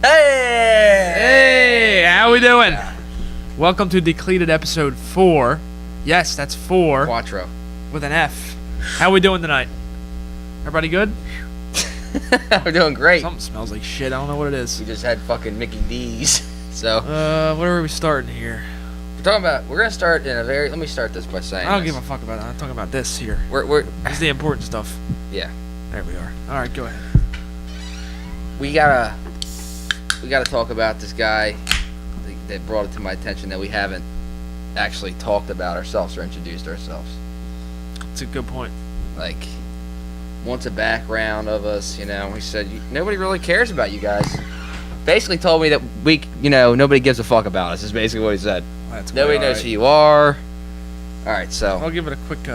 Hey, how we doing? Welcome to Decleated episode 4. Yes, that's 4. Quattro. With an F. How we doing tonight? Everybody good? We're doing great. Something smells like shit. I don't know what it is. We just had fucking Mickey D's. So. What are we starting here? We're gonna start in a very. Let me start this by saying. I don't give a fuck about that. I'm talking about this here. This is the important stuff. Yeah. There we are. All right, go ahead. We gotta talk about this guy that brought it to my attention that we haven't actually talked about ourselves or introduced ourselves. That's a good point. Like, wants a background of us, you know. He said nobody really cares about you guys. Basically told me that nobody gives a fuck about us. Is basically what he said. That's nobody knows who you are. All right, so I'll give it a quick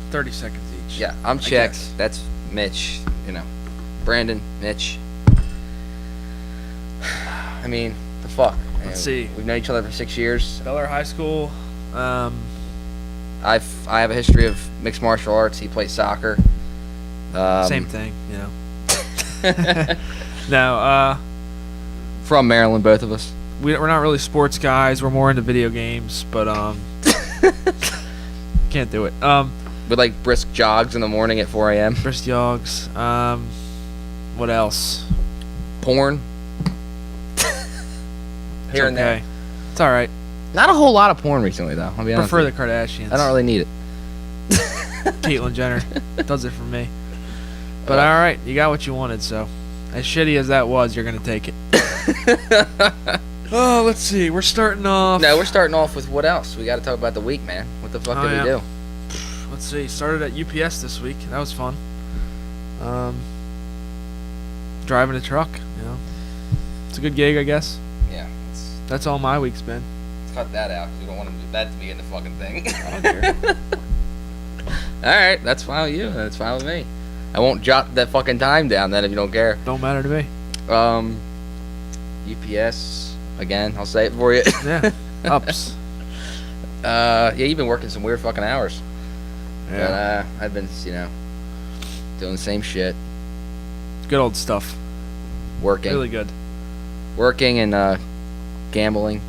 30 seconds each. Yeah, I'm Chex. That's Mitch. Brandon, Mitch. I mean, the fuck. Let's see. We've known each other for 6 years. Bel Air High School. I have a history of mixed martial arts. He plays soccer. Same thing, you know. No, from Maryland, both of us. We're not really sports guys. We're more into video games, but can't do it. With like brisk jogs in the morning at 4 a.m. Brisk jogs. What else? Porn. Here and there. It's all right. Not a whole lot of porn recently, though. I'll be honest. Prefer the Kardashians. I don't really need it. Caitlyn Jenner does it for me. But all right, you got what you wanted. So, as shitty as that was, you're gonna take it. Oh, let's see. We're starting off. No, we're starting off with what else? We got to talk about the week, man. What the fuck did we do? Let's see. Started at UPS this week. That was fun. Driving a truck. You know, it's a good gig, I guess. Yeah. That's all my week's been. Let's cut that out because we don't want that to be in the fucking thing. I don't care. All right, that's fine with you. That's fine with me. I won't jot that fucking time down then if you don't care. Don't matter to me. UPS again. I'll say it for you. Yeah. Ups. Yeah, you've been working some weird fucking hours. Yeah. But I've been, doing the same shit. Good old stuff. Working. Really good. Working and gambling.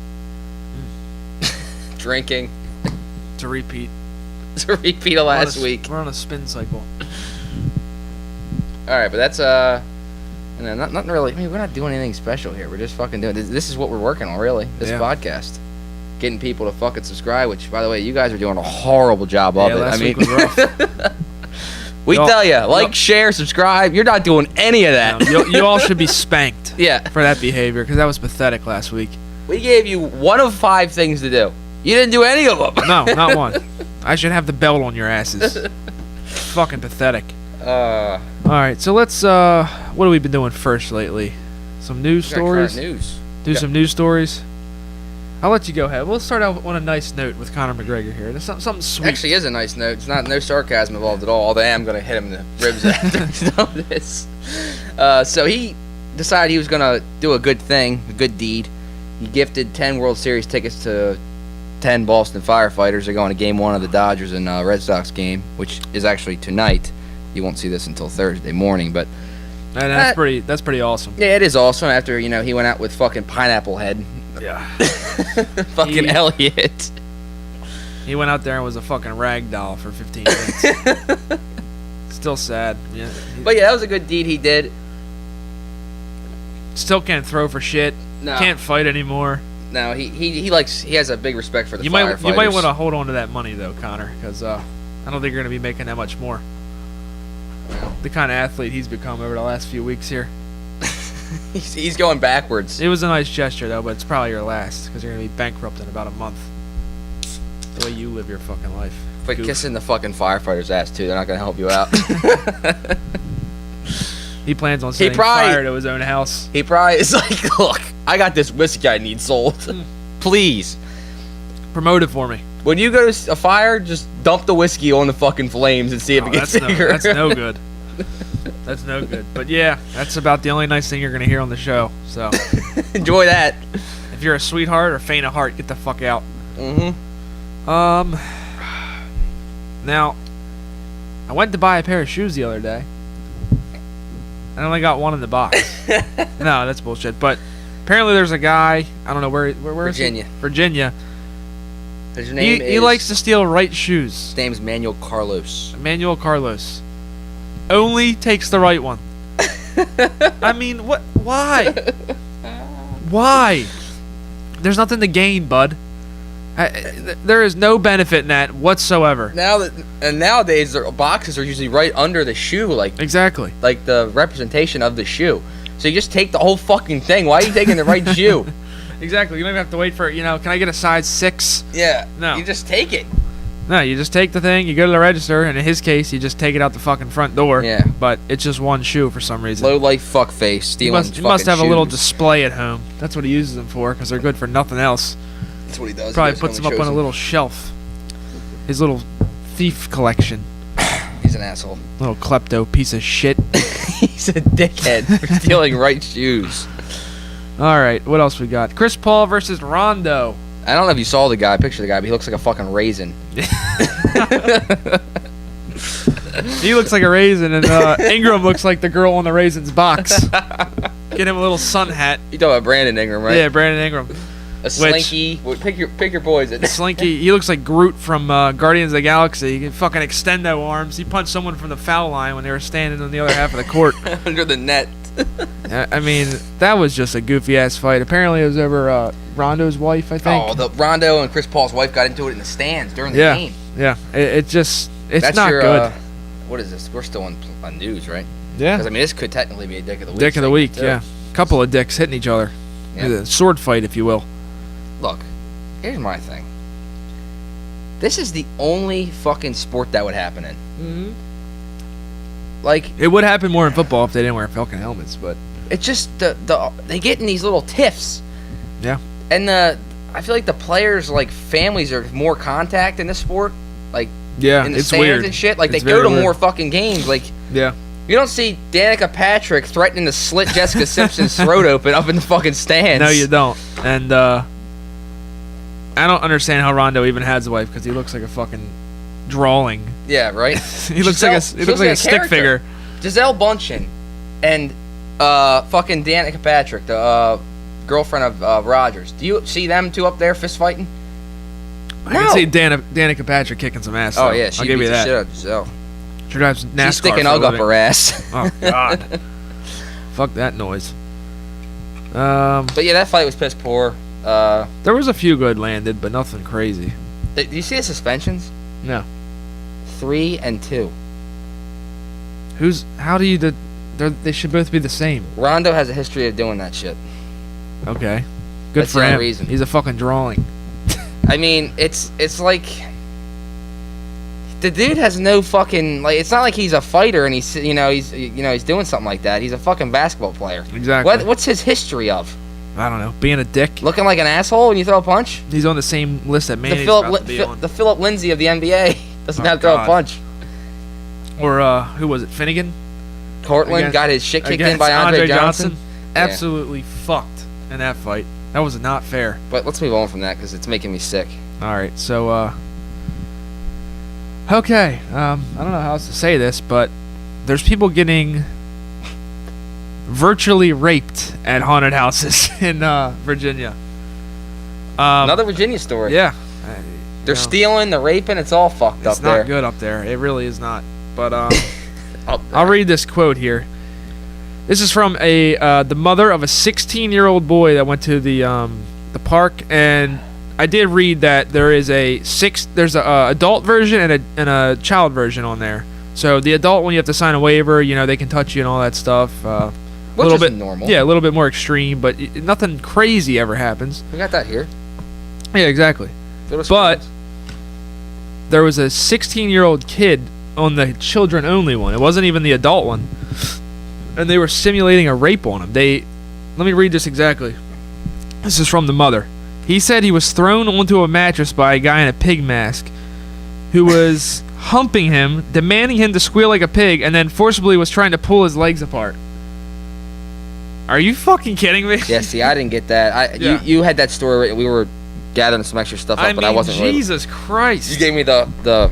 Drinking. To repeat. To repeat of last week. We're on a spin cycle. All right, but that's nothing really. I mean, we're not doing anything special here. We're just fucking doing this. Is what we're working on, really. This podcast, getting people to fucking subscribe. Which, by the way, you guys are doing a horrible job of it. Last week was rough. We tell you, share, subscribe. You're not doing any of that. No, you all should be spanked. Yeah. For that behavior, because that was pathetic last week. We gave you 1 of 5 things to do. You didn't do any of them. No, not one. I should have the belt on your asses. Fucking pathetic. All right, so let's. What have we been doing first lately? Some news stories. News. Some news stories. I'll let you go ahead. We'll start out on a nice note with Conor McGregor here. There's something sweet. Actually, is a nice note. It's no sarcasm involved at all. Although I am going to hit him in the ribs after this. So he decided he was going to do a good thing, a good deed. He gifted 10 World Series tickets to 10 Boston firefighters. They're going to Game 1 of the Dodgers and Red Sox game, which is actually tonight. You won't see this until Thursday morning, but that's pretty awesome. Yeah, it is awesome. After he went out with fucking Pineapple Head. Yeah. Fucking Elliot. He went out there and was a fucking rag doll for 15 minutes. Still sad. Yeah. But yeah, that was a good deed he did. Still can't throw for shit. No. Can't fight anymore. No, he has a big respect for the firefighters. You might want to hold on to that money though, Connor, because I don't think you're going to be making that much more. Well, the kind of athlete he's become over the last few weeks here. he's going backwards. It was a nice gesture though, but it's probably your last because you're going to be bankrupt in about a month. The way you live your fucking life. But kissing the fucking firefighter's ass too, they're not going to help you out. He plans on setting fire to his own house. He probably is like, look, I got this whiskey I need sold. Please. Promote it for me. When you go to a fire, just dump the whiskey on the fucking flames and see if it gets bigger. That's no good. That's no good. But yeah, that's about the only nice thing you're going to hear on the show. So enjoy that. If you're a sweetheart or faint of heart, get the fuck out. Now, I went to buy a pair of shoes the other day. I only got one in the box. No, that's bullshit. But Apparently, there's a guy. I don't know where Virginia. is he? Virginia. His name he likes to steal right shoes. His name's Manuel Carlos. Manuel Carlos. Only takes the right one. I mean, what? Why? Why? There's nothing to gain, bud. There is no benefit in that whatsoever. Nowadays, their boxes are usually right under the shoe, like exactly, like the representation of the shoe. So you just take the whole fucking thing. Why are you taking the right shoe? Exactly. You don't even have to wait for can I get a size 6? Yeah. No. You just take it. No, you just take the thing, you go to the register, and in his case, you just take it out the fucking front door. Yeah. But it's just one shoe for some reason. Low life fuckface stealing He must have shoes. a little display at home. That's what he uses them for, because they're good for nothing else. That's what he does. Probably puts them up on a little shelf. His little thief collection. He's an asshole. Little klepto piece of shit. He's a dickhead for stealing right shoes. All right, what else we got? Chris Paul versus Rondo. I don't know if you saw the guy, picture the guy, but he looks like a fucking raisin. He looks like a raisin, and Ingram looks like the girl on the raisins box. Get him a little sun hat. You talking about Brandon Ingram, right? Yeah, Brandon Ingram. A Slinky. Pick your poison. Slinky. He looks like Groot from Guardians of the Galaxy. He can fucking extendo arms. He punched someone from the foul line when they were standing on the other half of the court. Under the net. I mean, that was just a goofy ass fight. Apparently, it was over Rondo's wife, I think. Oh, the Rondo and Chris Paul's wife got into it in the stands during the game. Yeah, it's That's not good. What is this? We're still on news, right? Yeah. Because I mean, this could technically be a dick of the week. Dick of the week, yeah. Couple of dicks hitting each other. Yeah. A sword fight, if you will. Look, here's my thing. This is the only fucking sport that would happen in. Mm-hmm. Like, it would happen more in football if they didn't wear Falcon helmets, but it's just they get in these little tiffs. Yeah. And I feel like the players, like, families are more contact in this sport. Like, yeah, in the it's stands weird. and shit. Like, It's they go to very more weird. fucking games. Like, yeah. You don't see Danica Patrick threatening to slit Jessica Simpson's throat open up in the fucking stands. No, you don't. And I don't understand how Rondo even has a wife, because he looks like a fucking drawing. Yeah, right. He looks like a stick character. figure. Giselle Bundchen and fucking Danica Patrick, the girlfriend of Rogers. Do you see them two up there fist fighting? I can see Danica Patrick kicking some ass. Oh though. yeah, she I'll give you beats the that. shit out of Giselle. She drives NASCAR. She's sticking for a Ugg up living. her ass. Oh God. Fuck that noise. But yeah, that fight was piss poor. There was a few good landed, but nothing crazy. Do you see the suspensions? No. 3 and 2. How do you they should both be the same. Rondo has a history of doing that shit. Okay. Good That's for the only him. reason. He's a fucking drawing. I mean, it's like the dude has no fucking, like, it's not like he's a fighter and he's doing something like that. He's a fucking basketball player. Exactly. What's his history of? I don't know. Being a dick. Looking like an asshole when you throw a punch? He's on the same list that Manny's The about to be on. Philip Lindsay of the NBA doesn't have to throw a punch. Or who was it? Finnegan? Cortland got his shit kicked in by Andre Johnson. Absolutely fucked in that fight. That was not fair. But let's move on from that because it's making me sick. All right, so okay, I don't know how else to say this, but there's people getting virtually raped at haunted houses in Virginia. Another Virginia story. Yeah. They're stealing, they're raping, it's all fucked up there. It's not good up there. It really is not. But I'll read this quote here. This is from the mother of a 16-year-old boy that went to the park, and I did read that there's a adult version and a child version on there. So the adult one, you have to sign a waiver. They can touch you and all that stuff. Which is normal. Yeah, a little bit more extreme, but nothing crazy ever happens. We got that here. Yeah, exactly. But there was a 16-year-old kid on the children-only one. It wasn't even the adult one. And they were simulating a rape on him. Let me read this exactly. This is from the mother. He said he was thrown onto a mattress by a guy in a pig mask who was humping him, demanding him to squeal like a pig, and then forcibly was trying to pull his legs apart. Are you fucking kidding me? Yeah, see, I didn't get that. You had that story. We were gathering some extra stuff up, but I wasn't Jesus Christ. You gave me the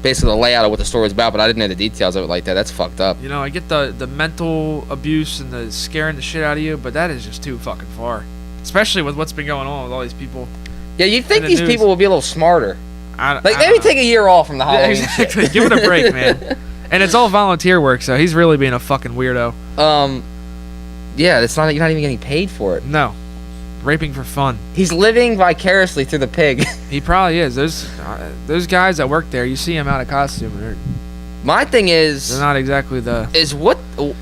basically the layout of what the story was about, but I didn't know the details of it like that. That's fucked up. You know, I get the mental abuse and the scaring the shit out of you, but that is just too fucking far. Especially with what's been going on with all these people. Yeah, you'd think these people would be a little smarter. Maybe take a year off from the Halloween exactly. shit. Give it a break, man. And it's all volunteer work, so he's really being a fucking weirdo. Yeah, you're not even getting paid for it. No. Raping for fun. He's living vicariously through the pig. He probably is. There's guys that work there. You see him out of costume. My thing is, they're not exactly the.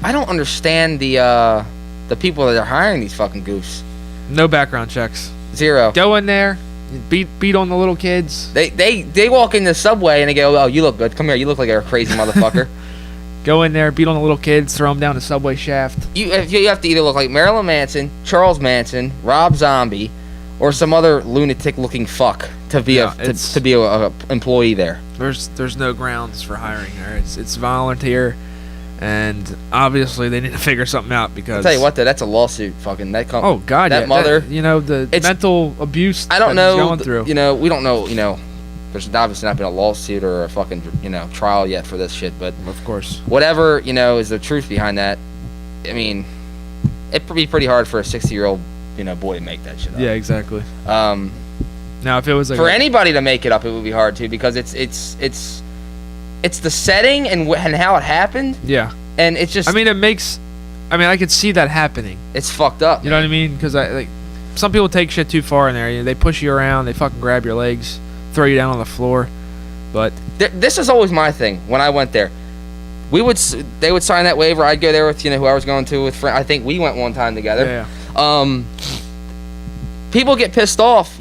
I don't understand the people that are hiring these fucking goofs. No background checks. Zero. Go in there, beat on the little kids. They walk in the subway and they go, "Oh, you look good. Come here. You look like a crazy motherfucker." Go in there, beat on the little kids, throw them down the subway shaft. You have to either look like Marilyn Manson, Charles Manson, Rob Zombie, or some other lunatic-looking fuck to be a employee there. There's no grounds for hiring her. It's volunteer, and obviously they need to figure something out because. I'll tell you what, though, that's a lawsuit. Fucking that. Oh God, that mother. The mental abuse. I don't know. Going through. We don't know. There's obviously not been a lawsuit or a fucking trial yet for this shit, but of course, whatever is the truth behind that. I mean, it'd be pretty hard for a 60-year-old boy to make that shit up. Yeah, exactly. Now, if it was like for anybody to make it up, it would be hard too because it's the setting and how it happened. Yeah, and it's just. I could see that happening. It's fucked up. You know what I mean? Because some people take shit too far in there. They push you around. They fucking grab your legs. Throw you down on the floor, but this is always my thing. When I went there, they would sign that waiver. I'd go there with who I was going to with. I think we went one time together. Yeah. People get pissed off,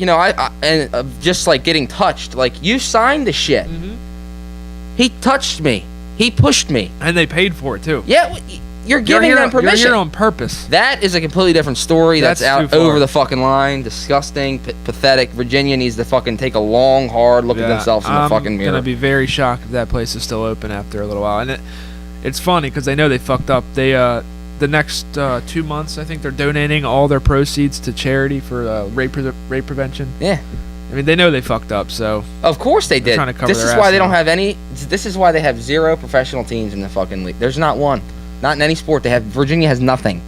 just like getting touched. Like you signed the shit. Mm-hmm. He touched me. He pushed me, and they paid for it too. Yeah. You're giving them permission. You're here on purpose. That is a completely different story. That's out over the fucking line. Disgusting, pathetic. Virginia needs to fucking take a long, hard look at themselves in the fucking mirror. I'm gonna be very shocked if that place is still open after a little while. And it's funny because they know they fucked up. They the next 2 months, I think they're donating all their proceeds to charity for rape prevention. Yeah. I mean, they know they fucked up, so of course they did. Trying to cover this their is why ass they don't now. have any. This is why they have 0 professional teams in the fucking league. There's not one. Not in any sport. Virginia has nothing.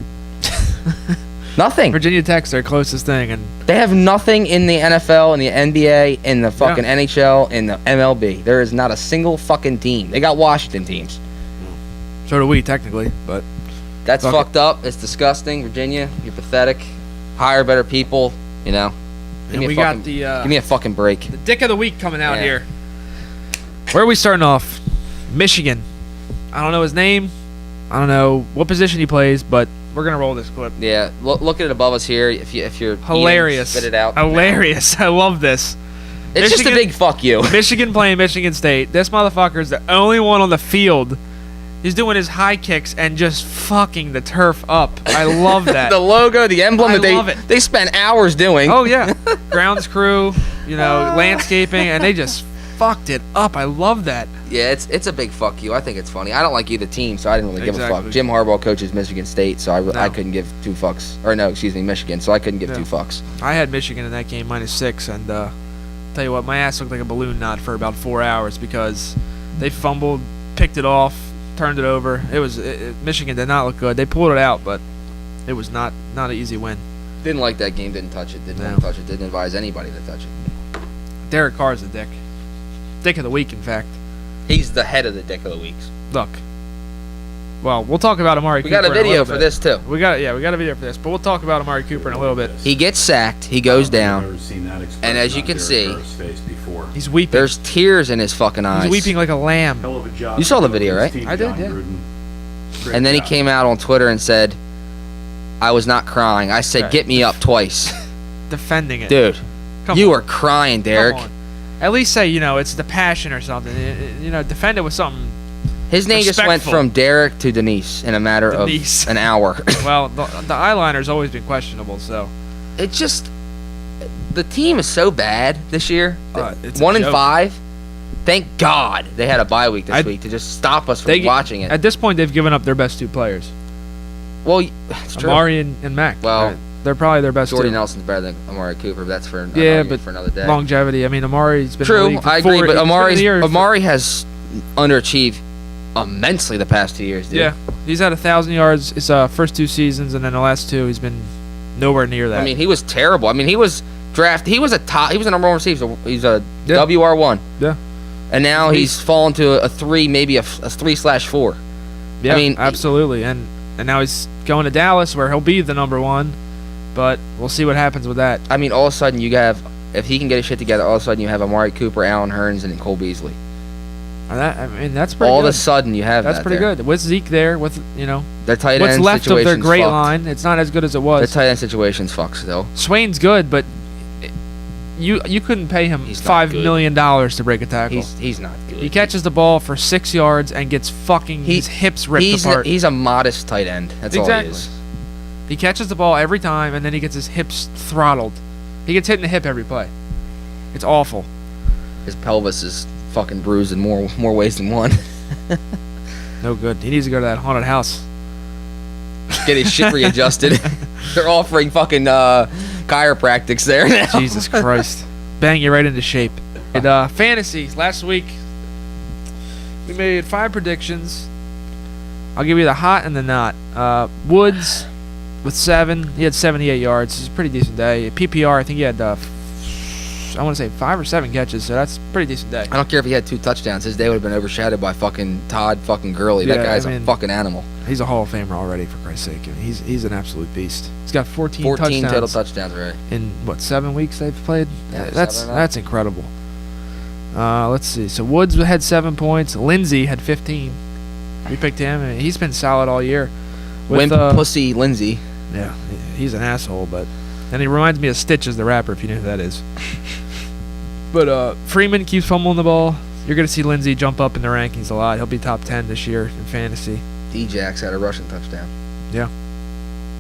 Nothing. Virginia Tech's their closest thing, and they have nothing in the NFL, in the NBA, in the fucking NHL, in the MLB. There is not a single fucking team. They got Washington teams. So do we, technically, but that's fucked up. It's disgusting. Virginia, you're pathetic. Hire better people. And we got the give me a fucking break. The dick of the week coming out here. Where are we starting off? Michigan. I don't know his name. I don't know what position he plays, but we're gonna roll this clip. Yeah, look at it above us here. If you're hilarious, spit it out. Hilarious. I love this. It's just a big fuck you. Michigan playing Michigan State. This motherfucker is the only one on the field. He's doing his high kicks and just fucking the turf up. I love that. The logo, the emblem I that love it. They spent hours doing. Oh yeah, grounds crew, landscaping, and they just fucked it up. I love that. Yeah, it's a big fuck you. I think it's funny. I don't like either team, so I didn't really give a fuck. Jim Harbaugh coaches Michigan State, so I couldn't give 2 fucks. Or no, excuse me, Michigan, so I couldn't give 2 fucks. I had Michigan in that game -6, and tell you what, my ass looked like a balloon knot for about 4 hours because they fumbled, picked it off, turned it over. Michigan did not look good. They pulled it out, but it was not an easy win. Didn't like that game. Didn't touch it. Didn't want to touch it. Didn't advise anybody to touch it. Derek Carr's a dick. Dick of the week, in fact. He's the head of the dick of the weeks. Look. Well, we'll talk about Amari Cooper. We got a video for this too. We got a video for this, but we'll talk about Amari Cooper in a little bit. He gets sacked. He goes down, and as you can see, he's weeping. There's tears in his fucking eyes. He's weeping like a lamb. You saw the video, right? I did, yeah. And then he came out on Twitter and said, "I was not crying. I said, get me up twice." Defending it, dude. You were crying, Derek. Come on. At least say, it's the passion or something. Defend it with something. His name just went from Derek to Denise in a matter of an hour. Well, the eyeliner's always been questionable, so. It just, the team is so bad this year. It's 1-5. Thank God they had a bye week this week to just stop us from watching it. At this point, they've given up their best 2 players. Well, it's true. Amari and Mac. Well, They're probably their best. Jordy two. Nelson's better than Amari Cooper, but that's for for another day. Longevity. I mean, Amari's been in the True, league for I agree, but Amari has underachieved immensely the past 2 years, dude. Yeah, he's had 1,000 yards his first 2 seasons, and then the last 2 he's been nowhere near that. I mean, he was terrible. I mean, he was drafted. He was a number 1 receiver. He's a WR1. Yeah. And now he's fallen to a 3, maybe a 3/4. Yeah, I mean, absolutely. And now he's going to Dallas, where he'll be the number 1. But we'll see what happens with that. I mean, all of a sudden you have, if he can get his shit together, all of a sudden you have Amari Cooper, Allen Hurns, and Cole Beasley. That's pretty all good. of a sudden you have that's pretty there. good. With Zeke there, with, their tight what's end left of their great fucked. line, it's not as good as it was. Their tight end situation's fucked still. Swain's good, but you couldn't pay him $5 million to break a tackle. He's not good. He catches the ball for 6 yards and gets his hips ripped apart. He's a modest tight end. That's all he is. He catches the ball every time, and then he gets his hips throttled. He gets hit in the hip every play. It's awful. His pelvis is fucking bruised in more ways than one. No good. He needs to go to that haunted house. Get his shit readjusted. They're offering fucking chiropractics there now. Jesus Christ. Bang you right into shape. And fantasy, last week, we made 5 predictions. I'll give you the hot and the not. Woods with 7. He had 78 yards. It's a pretty decent day. PPR, I think he had, I want to say 5 or 7 catches, so that's a pretty decent day. I don't care if he had 2 touchdowns. His day would have been overshadowed by fucking Todd fucking Gurley. That guy's a fucking animal. He's a Hall of Famer already, for Christ's sake. I mean, he's an absolute beast. He's got 14 touchdowns total touchdowns already. In, 7 weeks they've played? Yeah, that's incredible. Let's see. So Woods had 7 points. Lindsey had 15. We picked him, and he's been solid all year. Wimp pussy Lindsey. Yeah, he's an asshole, and he reminds me of Stitches the rapper, if you know who that is. But Freeman keeps fumbling the ball. You're going to see Lindsey jump up in the rankings a lot. He'll be top 10 this year in fantasy. D-Jax had a rushing touchdown. Yeah.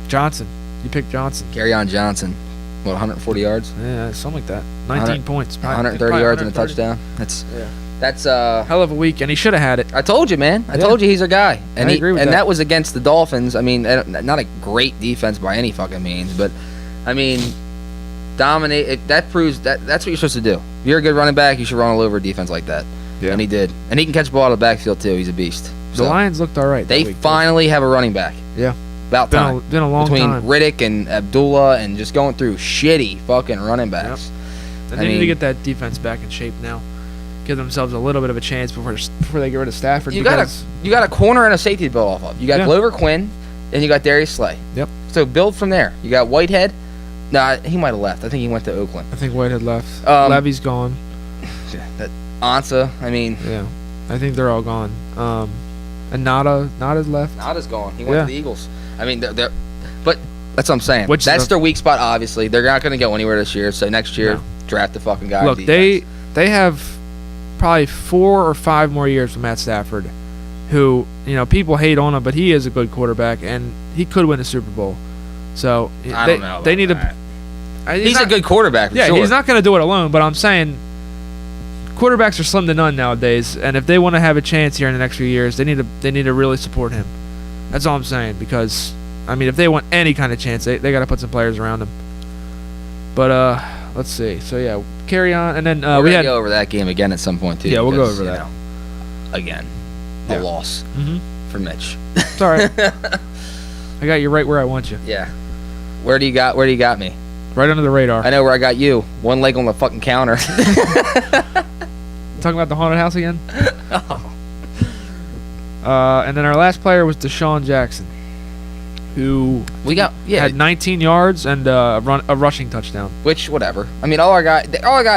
Johnson. You picked Johnson. Kerryon Johnson. 140 yards? Yeah, something like that. 19 points. 130 yards and a touchdown. That's hell of a week, and he should have had it. I told you, man. I told you he's our guy. And I agree with that. And that was against the Dolphins. I mean, not a great defense by any fucking means, but, I mean, dominate. That proves that's what you're supposed to do. If you're a good running back, you should run all over a defense like that. Yeah. And he did. And he can catch the ball out of the backfield, too. He's a beast. The Lions looked all right. They finally have a running back. Yeah. About time. Been a long Between time. Riddick and Abdullah and just going through shitty fucking running backs. Yep. They need to get that defense back in shape now. Give themselves a little bit of a chance before they get rid of Stafford. You got a corner and a safety to build off of. You got Glover Quinn, and you got Darius Slay. Yep. So build from there. You got Whitehead. Nah, he might have left. I think he went to Oakland. I think Whitehead left. Levy's gone. That Ansah, I mean. Yeah. I think they're all gone. And Nada's left. Nada's gone. He went to the Eagles. I mean, but that's what I'm saying. That's their weak spot, obviously. They're not going to go anywhere this year. So next year, draft the fucking guy. Look, they have probably 4 or 5 more years with Matt Stafford, who, people hate on him, but he is a good quarterback, and he could win a Super Bowl. So I don't know. They need that. He's a good quarterback. For sure. He's not going to do it alone. But I'm saying, quarterbacks are slim to none nowadays, and if they want to have a chance here in the next few years, they need to really support him. That's all I'm saying. Because if they want any kind of chance, they got to put some players around him. But let's see. So carry on, and then we had to go over that game again at some point too. Yeah, we'll go over that again. A loss for Mitch. It's all right. I got you right where I want you. Yeah. Where do you got me? Right under the radar. I know where I got you. One leg on the fucking counter. Talking about the haunted house again? And then our last player was Deshaun Jackson, who had 19 yards and a rushing touchdown. Which, whatever. All our guys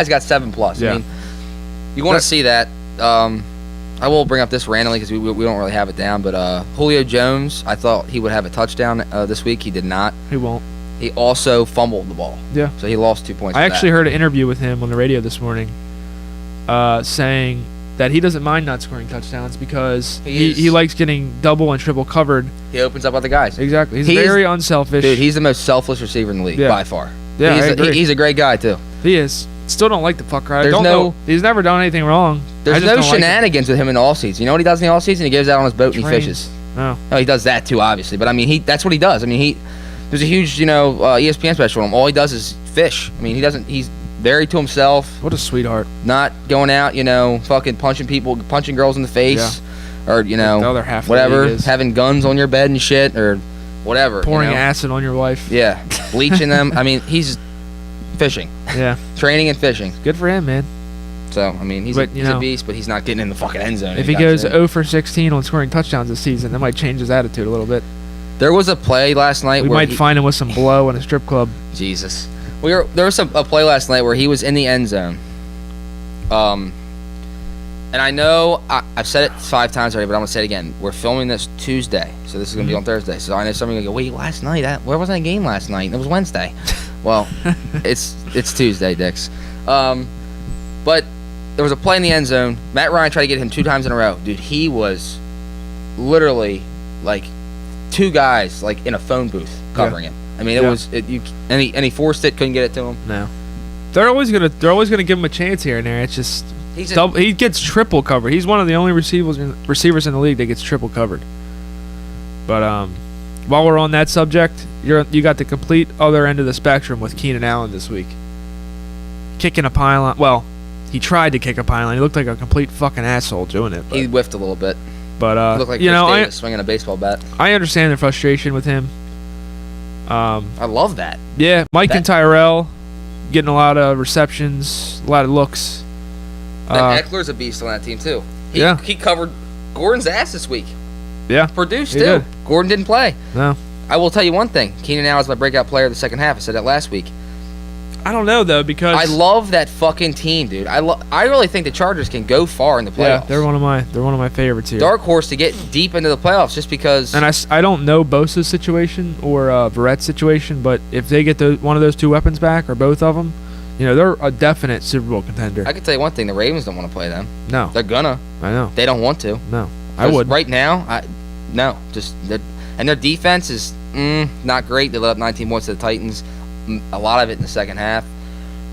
got 7+. Yeah. You want to see that. I will bring up this randomly because we don't really have it down, but Julio Jones, I thought he would have a touchdown this week. He did not. He won't. He also fumbled the ball. Yeah. So he lost 2 points. I actually heard an interview with him on the radio this morning saying that he doesn't mind not scoring touchdowns because he likes getting double and triple covered. He opens up other guys. Exactly. He's very unselfish. Dude, he's the most selfless receiver in the league by far. Yeah, he's a great guy, too. He is. Still don't like the fucker. I don't know. He's never done anything wrong. There's no shenanigans with him in the offseason. You know what he does in the offseason? He goes out on his boat and he fishes. No, he does that too, obviously. But that's what he does. There's a huge, ESPN special on him. All he does is fish. I mean, he's very to himself. What a sweetheart. Not going out, fucking punching girls in the face. Yeah. Or, the other half whatever. Of having guns on your bed and shit or whatever. Pouring acid on your wife. Yeah. Bleaching them. I mean, he's fishing. Yeah. Training and fishing. Good for him, man. So, I mean, he's a beast, but he's not getting in the fucking end zone. If he goes 0 for 16 on scoring touchdowns this season, that might change his attitude a little bit. There was a play last night we might find him with some blow in a strip club. Jesus. There was a play last night where he was in the end zone. And I know I've said it 5 times already, but I'm going to say it again. We're filming this Tuesday, so this is going to be on Thursday. So I know somebody's going to go, wait, last night? Where was that game last night? It was Wednesday. Well, it's Tuesday, Dix. But there was a play in the end zone. Matt Ryan tried to get him 2 times in a row. Dude, he was literally like 2 guys like in a phone booth covering him. I mean, and he forced it, couldn't get it to him. No, they're always gonna give him a chance here and there. It's just he gets triple covered. He's one of the only receivers in the league that gets triple covered. But while we're on that subject, you got the complete other end of the spectrum with Keenan Allen this week, kicking a pylon. Well, he tried to kick a pylon. He looked like a complete fucking asshole doing it. He whiffed a little bit. But he looked like Chris Davis swinging a baseball bat. I understand the frustration with him. I love that. Yeah, Mike and Tyrell getting a lot of receptions, a lot of looks. Eckler's a beast on that team too. He covered Gordon's ass this week. Yeah, produced too. Did. Gordon didn't play. No. I will tell you one thing. Keenan Allen is my breakout player of the second half. I said that last week. I don't know though because I love that fucking team, dude. I really think the Chargers can go far in the playoffs. Yeah, they're one of my favorites here. Dark horse to get deep into the playoffs just because. And I don't know Bosa's situation or Verrett's situation, but if they get one of those 2 weapons back or both of them, they're a definite Super Bowl contender. I can tell you one thing: the Ravens don't want to play them. No, they're gonna. I know. They don't want to. No, I would. Right now, no. And their defense is not great. They let up 19 points to the Titans. A lot of it in the second half.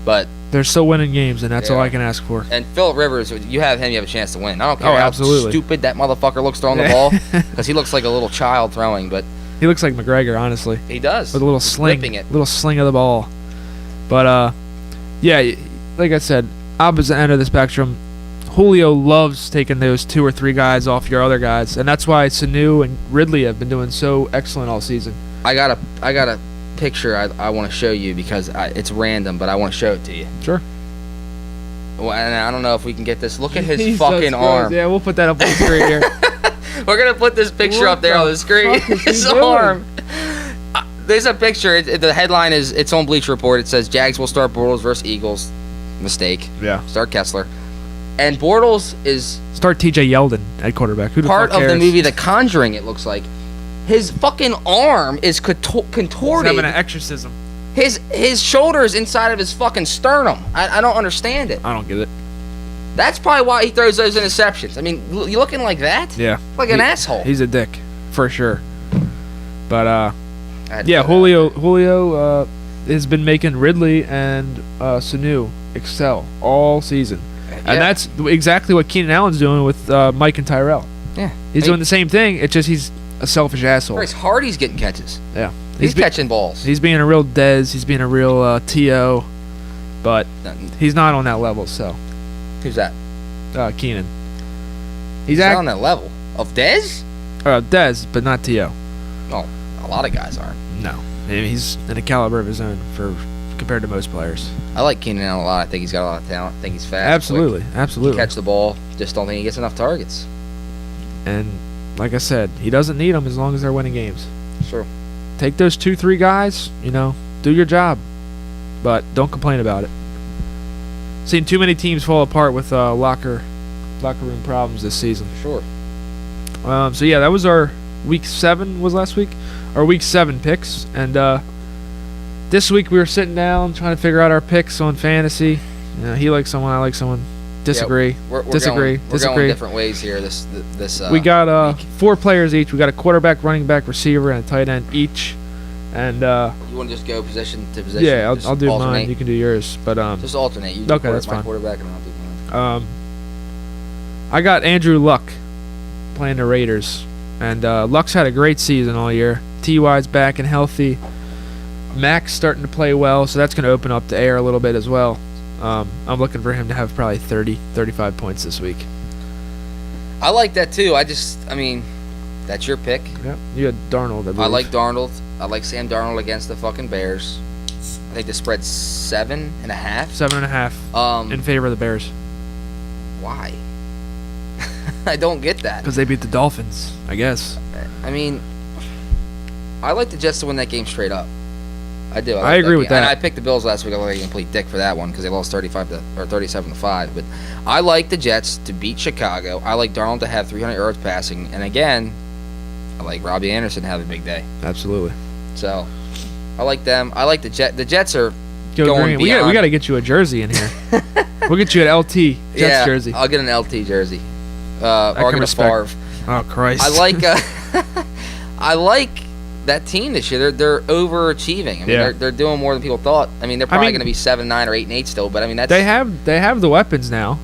But they're still winning games, and that's all I can ask for. And Phillip Rivers, you have him, you have a chance to win. I don't care how stupid that motherfucker looks throwing the ball, because he looks like a little child throwing. But he looks like McGregor, honestly. He does. With a little sling, little sling of the ball. But yeah, like I said, opposite end of the spectrum. Julio loves taking those 2 or 3 guys off your other guys, and that's why Sanu and Ridley have been doing so excellent all season. I got a picture I want to show you because it's random, but I want to show it to you. Sure. Well, and I don't know if we can get this. Look at his fucking arm. Yeah, we'll put that up on the screen here. We're gonna put this picture up there on the screen. His arm. There's a picture. The headline is it's on Bleacher Report. It says Jags will start Bortles versus Eagles. Mistake. Yeah. Start Kessler. And Bortles is start T.J. Yeldon at quarterback. Who the part fuck of cares? the movie The Conjuring. It looks like. His fucking arm is contorted. He's having an exorcism. His shoulder is inside of his fucking sternum. I don't understand it. I don't get it. That's probably why he throws those interceptions. I mean, you looking like that? Yeah. Like an asshole. He's a dick, for sure. But, yeah, Julio has been making Ridley and Sanu excel all season. Yeah. And that's exactly what Keenan Allen's doing with Mike and Tyrell. Yeah. He's doing the same thing. It's just he's a selfish asshole. Bryce Hardy's getting catches. Yeah. He's catching balls. He's being a real Dez. He's being a real T.O. But he's not on that level, so. Who's that? Keenan. He's not on that level. Of Dez? Dez, but not T.O. Oh, a lot of guys aren't. No. I mean, he's in a caliber of his own compared to most players. I like Keenan Allen a lot. I think he's got a lot of talent. I think he's fast. Absolutely. Quick. Absolutely. He catch the ball. Just don't think he gets enough targets. And like I said, he doesn't need them as long as they're winning games. Sure. Take those 2-3 guys, do your job. But don't complain about it. Seen too many teams fall apart with locker room problems this season. Sure. So yeah, that was our week 7 was last week. Our week 7 picks. And this week we were sitting down trying to figure out our picks on fantasy. He likes someone, I like someone. Disagree. Yeah, we're disagree. We're going different ways here. This we got week. 4 players each. We got a quarterback, running back, receiver, and a tight end each. And you want to just go position to position? Yeah, I'll do alternate. mine. You can do yours. But just alternate. You okay, that's fine. Quarterback and I'll do mine. I got Andrew Luck playing the Raiders, and Luck's had a great season all year. T.Y.'s back and healthy. Mac's starting to play well, so that's going to open up the air a little bit as well. I'm looking for him to have probably 30, 35 points this week. I like that too. I mean, that's your pick. Yeah, you had Darnold. I like Darnold. I like Sam Darnold against the fucking Bears. I think the spread's 7.5. 7.5 in favor of the Bears. Why? I don't get that. Because they beat the Dolphins, I guess. I mean, I like the Jets to win that game straight up. I do. I agree with that. And I picked the Bills last week. I like a complete dick for that one because they lost 37-5. But I like the Jets to beat Chicago. I like Darnold to have 300 yards passing, and again, I like Robbie Anderson to have a big day. Absolutely. So, I like them. I like the Jets. The Jets are Go going green. beyond. We got to get you a jersey in here. We'll get you an LT Jets jersey. I'll get an LT jersey. Or I'll get a Favre. Oh Christ! I like. I like that team this year. They're overachieving. I mean, they're doing more than people thought. I mean, they're probably going to be 7-9 or 8-8 still. But I mean, that's they have the weapons now.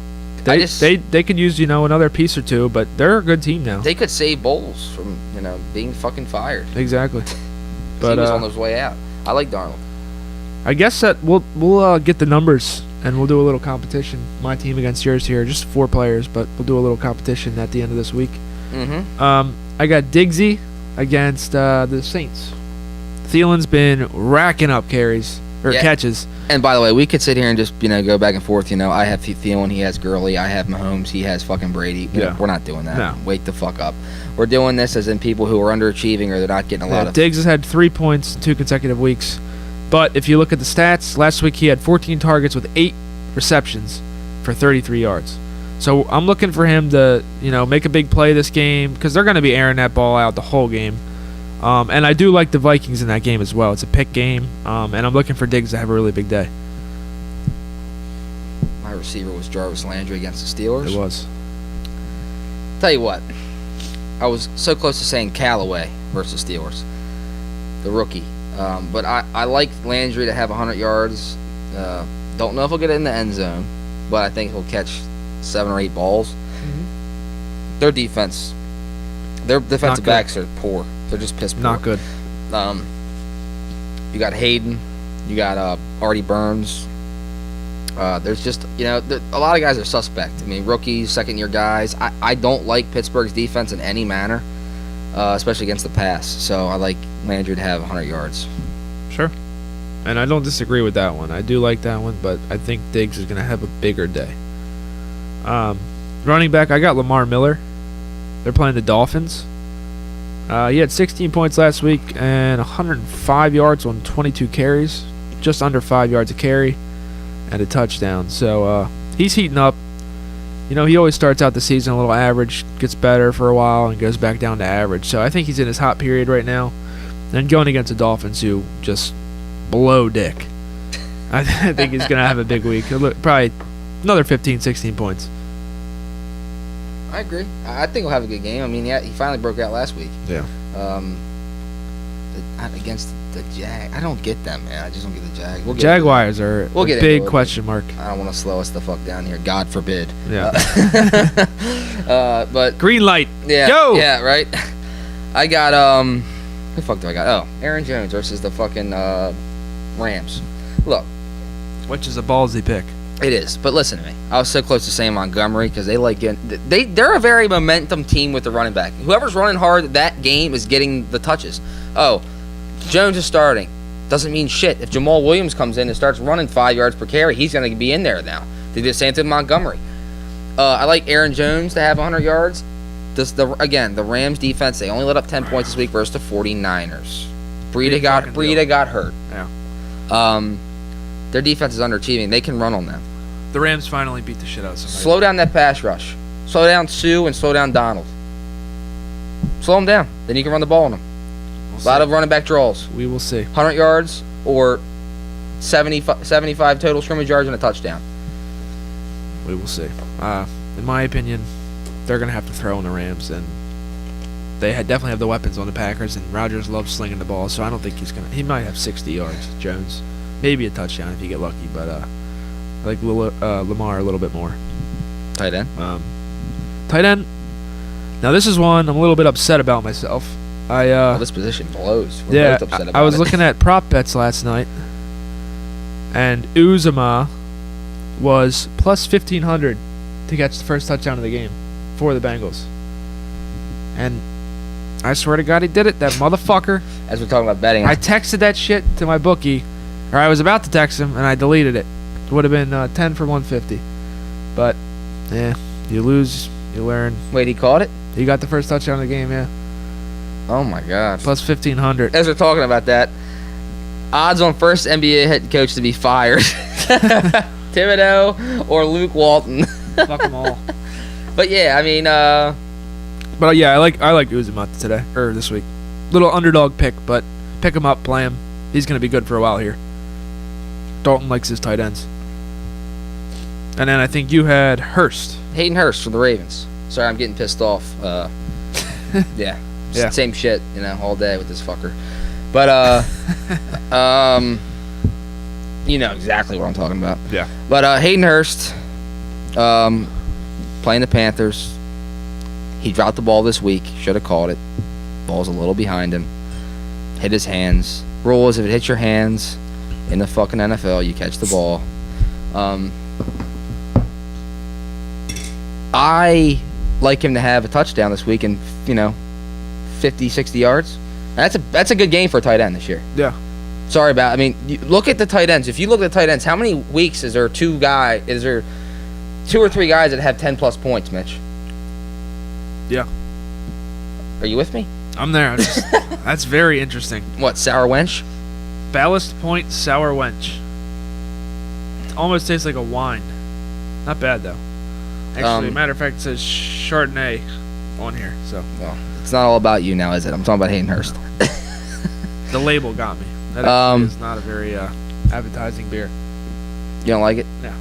They could use another piece or two, but they're a good team now. They could save Bowles from being fucking fired. Exactly. But he was on his way out. I like Darnold. I guess that we'll get the numbers and we'll do a little competition. My team against yours here, just 4 players, but we'll do a little competition at the end of this week. Mm-hmm. I got Diggsy against the Saints. Thielen's been racking up carries or catches. And by the way, we could sit here and just go back and forth. I have Thielen, he has Gurley, I have Mahomes, he has fucking Brady. We're not doing that. No. Wake the fuck up. We're doing this as in people who are underachieving or they're not getting a lot of. Diggs has had 3 points in 2 consecutive weeks. But if you look at the stats, last week he had 14 targets with 8 receptions for 33 yards. So I'm looking for him to, make a big play this game because they're going to be airing that ball out the whole game. And I do like the Vikings in that game as well. It's a pick game, and I'm looking for Diggs to have a really big day. My receiver was Jarvis Landry against the Steelers. It was. Tell you what, I was so close to saying Callaway versus Steelers, the rookie. But I like Landry to have 100 yards. Don't know if he'll get it in the end zone, but I think he'll catch 7 or 8 balls. Mm-hmm. Their defensive backs are poor. They're just piss poor. Not good. You got Hayden. You got Artie Burns. There's just, a lot of guys are suspect. I mean, rookies, second-year guys. I don't like Pittsburgh's defense in any manner, especially against the pass. So I like Landry to have 100 yards. Sure. And I don't disagree with that one. I do like that one, but I think Diggs is going to have a bigger day. Running back, I got Lamar Miller. They're playing the Dolphins. He had 16 points last week and 105 yards on 22 carries. Just under 5 yards a carry and a touchdown. So he's heating up. He always starts out the season a little average, gets better for a while, and goes back down to average. So I think he's in his hot period right now. And going against the Dolphins, who just blow dick. I think he's going to have a big week. Probably another 15, 16 points. I agree. I think he'll have a good game. I mean, he finally broke out last week. Yeah. Against the Jag. I don't get them, man. I just don't get the Jag. Jaguars are a big question mark. I don't want to slow us the fuck down here. God forbid. Yeah. But green light. Yeah. Go. Yeah. Right. I got who the fuck do I got? Oh, Aaron Jones versus the fucking Rams. Look, which is a ballsy pick. It is, but listen to me. I was so close to saying Montgomery because they're a very momentum team with the running back. Whoever's running hard that game is getting the touches. Oh, Jones is starting. Doesn't mean shit. If Jamal Williams comes in and starts running 5 yards per carry, he's going to be in there now. They did the same thing to Montgomery. I like Aaron Jones to have 100 yards. The Rams defense, they only let up 10 points this week versus the 49ers. Breida got hurt. Yeah. Their defense is underachieving. They can run on them. The Rams finally beat the shit out of somebody. Slow down that pass rush. Slow down Sue and slow down Donald. Slow them down. Then you can run the ball on them. A lot of running back draws. We will see. 100 yards or 75 total scrimmage yards and a touchdown. We will see. In my opinion, they're going to have to throw on the Rams, and they definitely have the weapons on the Packers, and Rodgers loves slinging the ball, so I don't think he might have 60 yards, Jones. Maybe a touchdown if you get lucky, but I like Lamar a little bit more. Tight end. Tight end. Now this is one I'm a little bit upset about myself. This position blows. We're Yeah, both upset about I was it. looking at prop bets last night, and Uzomah was plus 1,500 to catch the first touchdown of the game for the Bengals. And I swear to God, he did it. That motherfucker. As we're talking about betting, I texted that shit to my bookie, or I was about to text him, and I deleted it. It would have been 10 for 150. But, yeah, you lose, you learn. wait, he caught it? He got the first touchdown of the game, yeah. Oh my God. Plus 1,500. As we're talking about that, odds on first NBA head coach to be fired: Thibodeau or Luke Walton. Fuck them all. But yeah, I mean, But yeah, I like Uzomah today, or this week. Little underdog pick, but pick him up, play him. He's going to be good for a while here. Dalton likes his tight ends. And then I think you had Hurst. Hayden Hurst from the Ravens. Sorry, I'm getting pissed off. Yeah. Yeah. Same shit, all day with this fucker. But you know exactly what I'm talking about. Yeah. But Hayden Hurst, playing the Panthers. He dropped the ball this week. Should have caught it. Ball's a little behind him. Hit his hands. Rule is if it hits your hands in the fucking NFL, you catch the ball. I like him to have a touchdown this week and 50, 60 yards. That's a good game for a tight end this year. Yeah. Sorry about. I mean, look at the tight ends. If you look at the tight ends, how many weeks is there two or three guys that have 10+ points, Mitch? Yeah. Are you with me? I'm there. That's very interesting. What, sour wench? Ballast Point Sour Wench. It almost tastes like a wine. Not bad, though. Actually, matter of fact, it says Chardonnay on here. So Well, it's not all about you now, is it? I'm talking about Hayden Hurst. the label got me. That actually is not a very appetizing beer. You don't like it? No.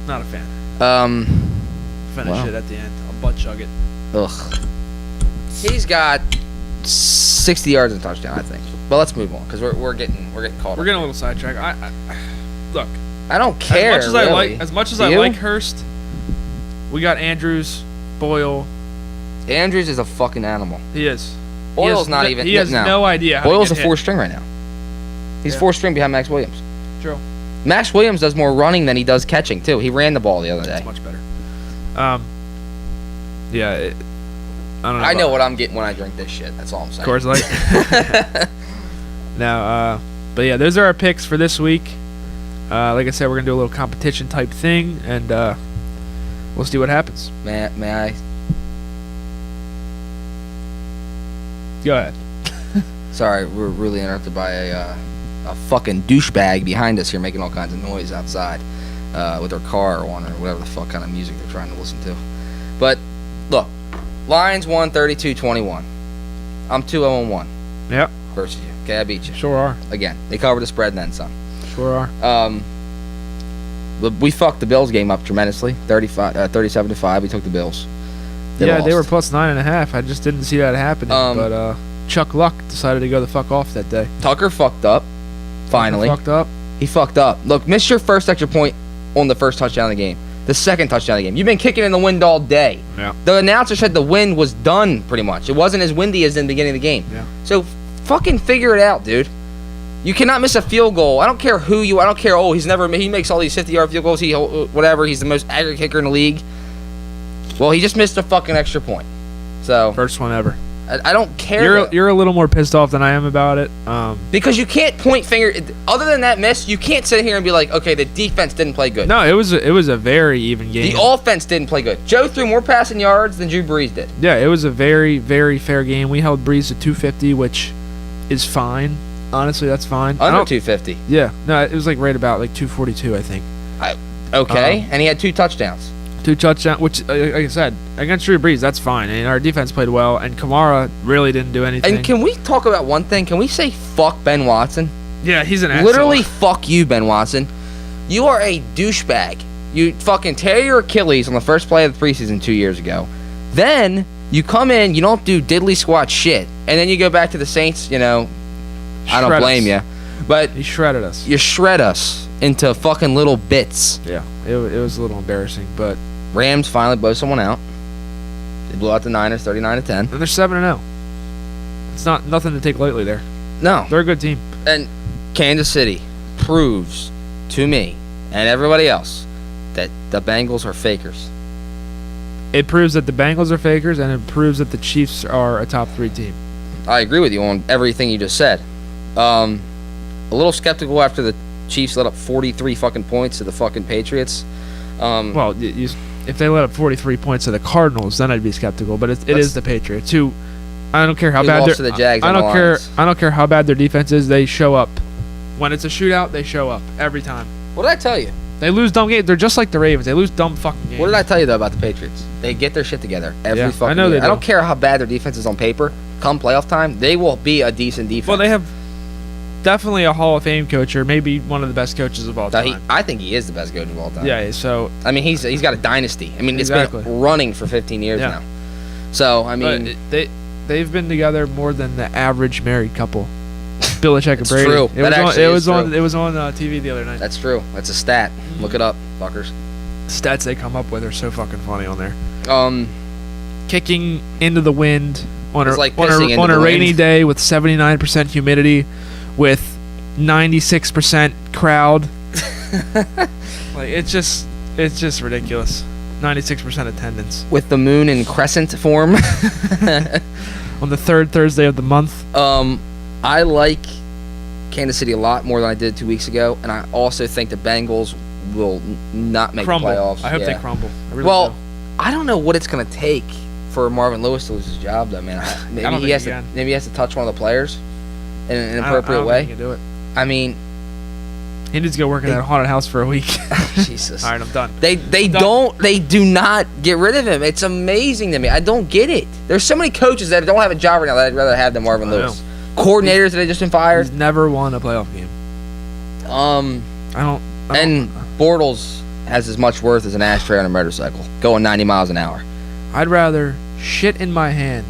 Not a fan. Finish Wow. it at the end. I'll butt chug it. Ugh. He's got 60 yards and a touchdown, I think. But let's move on because we're getting caught. We're getting a little sidetracked. Look. I don't care. As much as I You? like Hurst, we got Andrews, Boyle. Andrews is a fucking animal. He is. Boyle's not even. He has no idea how Boyle's to a get fourth string right now. He's Yeah. fourth string behind Max Williams. hit. True. Max Williams does more running than he does catching too. He ran the ball the other day. That's much better. Yeah. I don't know. I know what I'm getting when I drink this shit. That's all I'm saying. Coors Light. Now, but yeah, those are our picks for this week. Like I said, we're gonna do a little competition type thing, and we'll see what happens. May I? Go ahead. Sorry, we're really interrupted by a fucking douchebag behind us here making all kinds of noise outside with their car on or whatever the fuck kind of music they're trying to listen to. But look, Lions won 32-21. I'm 2-0-1 Yep. versus you. Okay, I beat you. Sure are. Again, they covered the spread and then some. Sure are. We fucked the Bills game up tremendously. 37-5. We took the Bills. They lost. were plus 9.5. I just didn't see that happening. But Chuck Luck decided to go the fuck off that day. Tucker fucked up. Finally. Fucked up. He fucked up. Look, missed your first extra point on the first touchdown of the game. The second touchdown of the game. You've been kicking in the wind all day. Yeah. The announcer said the wind was done pretty much. It wasn't as windy as in the beginning of the game. Yeah. So fucking figure it out, dude. You cannot miss a field goal. I don't care who you. I don't care. Oh, he makes all these 50-yard field goals. He's the most accurate kicker in the league. Well, he just missed a fucking extra point. So First one ever. I don't care. You're a little more pissed off than I am about it. Because you can't point finger. Other than that miss, you can't sit here and be like, okay, the defense didn't play good. No, it was a very even game. The offense didn't play good. Joe threw more passing yards than Drew Brees did. Yeah, it was a very, very fair game. We held Breeze to 250, which is fine. Honestly, that's fine. Under 250. Yeah. No, it was like right about like 242, I think. Okay, and he had 2 touchdowns. 2 touchdowns, which, like I said, against Drew Brees, that's fine. And our defense played well, and Kamara really didn't do anything. And can we talk about one thing? Can we say fuck Ben Watson? Yeah, he's an asshole. Literally fuck you, Ben Watson. You are a douchebag. You fucking tear your Achilles on the first play of the preseason 2 years ago. Then you come in, you don't do diddly squat shit, and then you go back to the Saints, I don't blame you. But he shredded us. You shred us into fucking little bits. Yeah, it was a little embarrassing, but Rams finally blow someone out. They blew out the Niners 39-10. And they're 7-0. It's nothing to take lightly there. No. They're a good team. And Kansas City proves to me and everybody else that the Bengals are fakers. It proves that the Bengals are fakers, and it proves that the Chiefs are a top 3 team. I agree with you on everything you just said. A little skeptical after the Chiefs let up 43 fucking points to the fucking Patriots. Well, if they let up 43 points to the Cardinals, then I'd be skeptical. But it is the Patriots who, I don't care how bad lost to the Jags I and the don't care. Lions. I don't care how bad their defense is. They show up. When it's a shootout, they show up every time. What did I tell you? They lose dumb games. They're just like the Ravens. They lose dumb fucking games. What did I tell you, though, about the Patriots? They get their shit together every Yeah, fucking I know year. they do. I don't care how bad their defense is on paper. Come playoff time, they will be a decent defense. Well, they have definitely a Hall of Fame coach, or maybe one of the best coaches of all Now, time. I think he is the best coach of all time. Yeah, so I mean, he's got a dynasty. I mean, it's Exactly. been running for 15 years Yeah. now. So, I mean, they've been together more than the average married couple. Belichick and It's Brady. true. It That was on. actually It is was on. true. It was on TV the other night. that's true. That's a stat. Look it up, fuckers. Stats they come up with are so fucking funny on there. Kicking into the wind on It's like pissing into on a the rainy wind. day with 79% humidity, with 96% crowd. Like it's just ridiculous. 96% attendance With the moon in crescent form. on the third Thursday of the month. I like Kansas City a lot more than I did 2 weeks ago, and I also think the Bengals will not make Crumble. the playoffs. I hope Yeah. they crumble. I really Well, do. I don't know what it's going to take for Marvin Lewis to lose his job, though, man. Maybe don't he think has he to. can. Maybe he has to touch one of the players in an I appropriate don't way. think he can do it. I mean, He needs to go work in that haunted house for a week. Jesus. All right, I'm done. They do not get rid of him. It's amazing to me. I don't get it. There's so many coaches that don't have a job right now that I'd rather have than Marvin I know. Lewis. Coordinators that have just been fired. He's never won a playoff game. I don't. And Bortles has as much worth as an ashtray on a motorcycle, going 90 miles an hour, I'd rather shit in my hand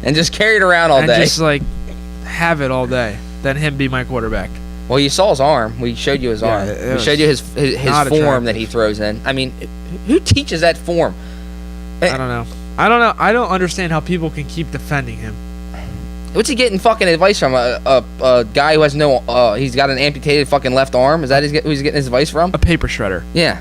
and just carry it around all and day. just like have it all day than him be my quarterback. Well, you saw his arm. We showed you his Yeah, arm. it We was showed you his not form attractive. that he throws in. I mean, who teaches that form? I don't know. I don't understand how people can keep defending him. What's he getting fucking advice from? A guy who has no, he's got an amputated fucking left arm? Is that who he's getting his advice from? A paper shredder, Yeah.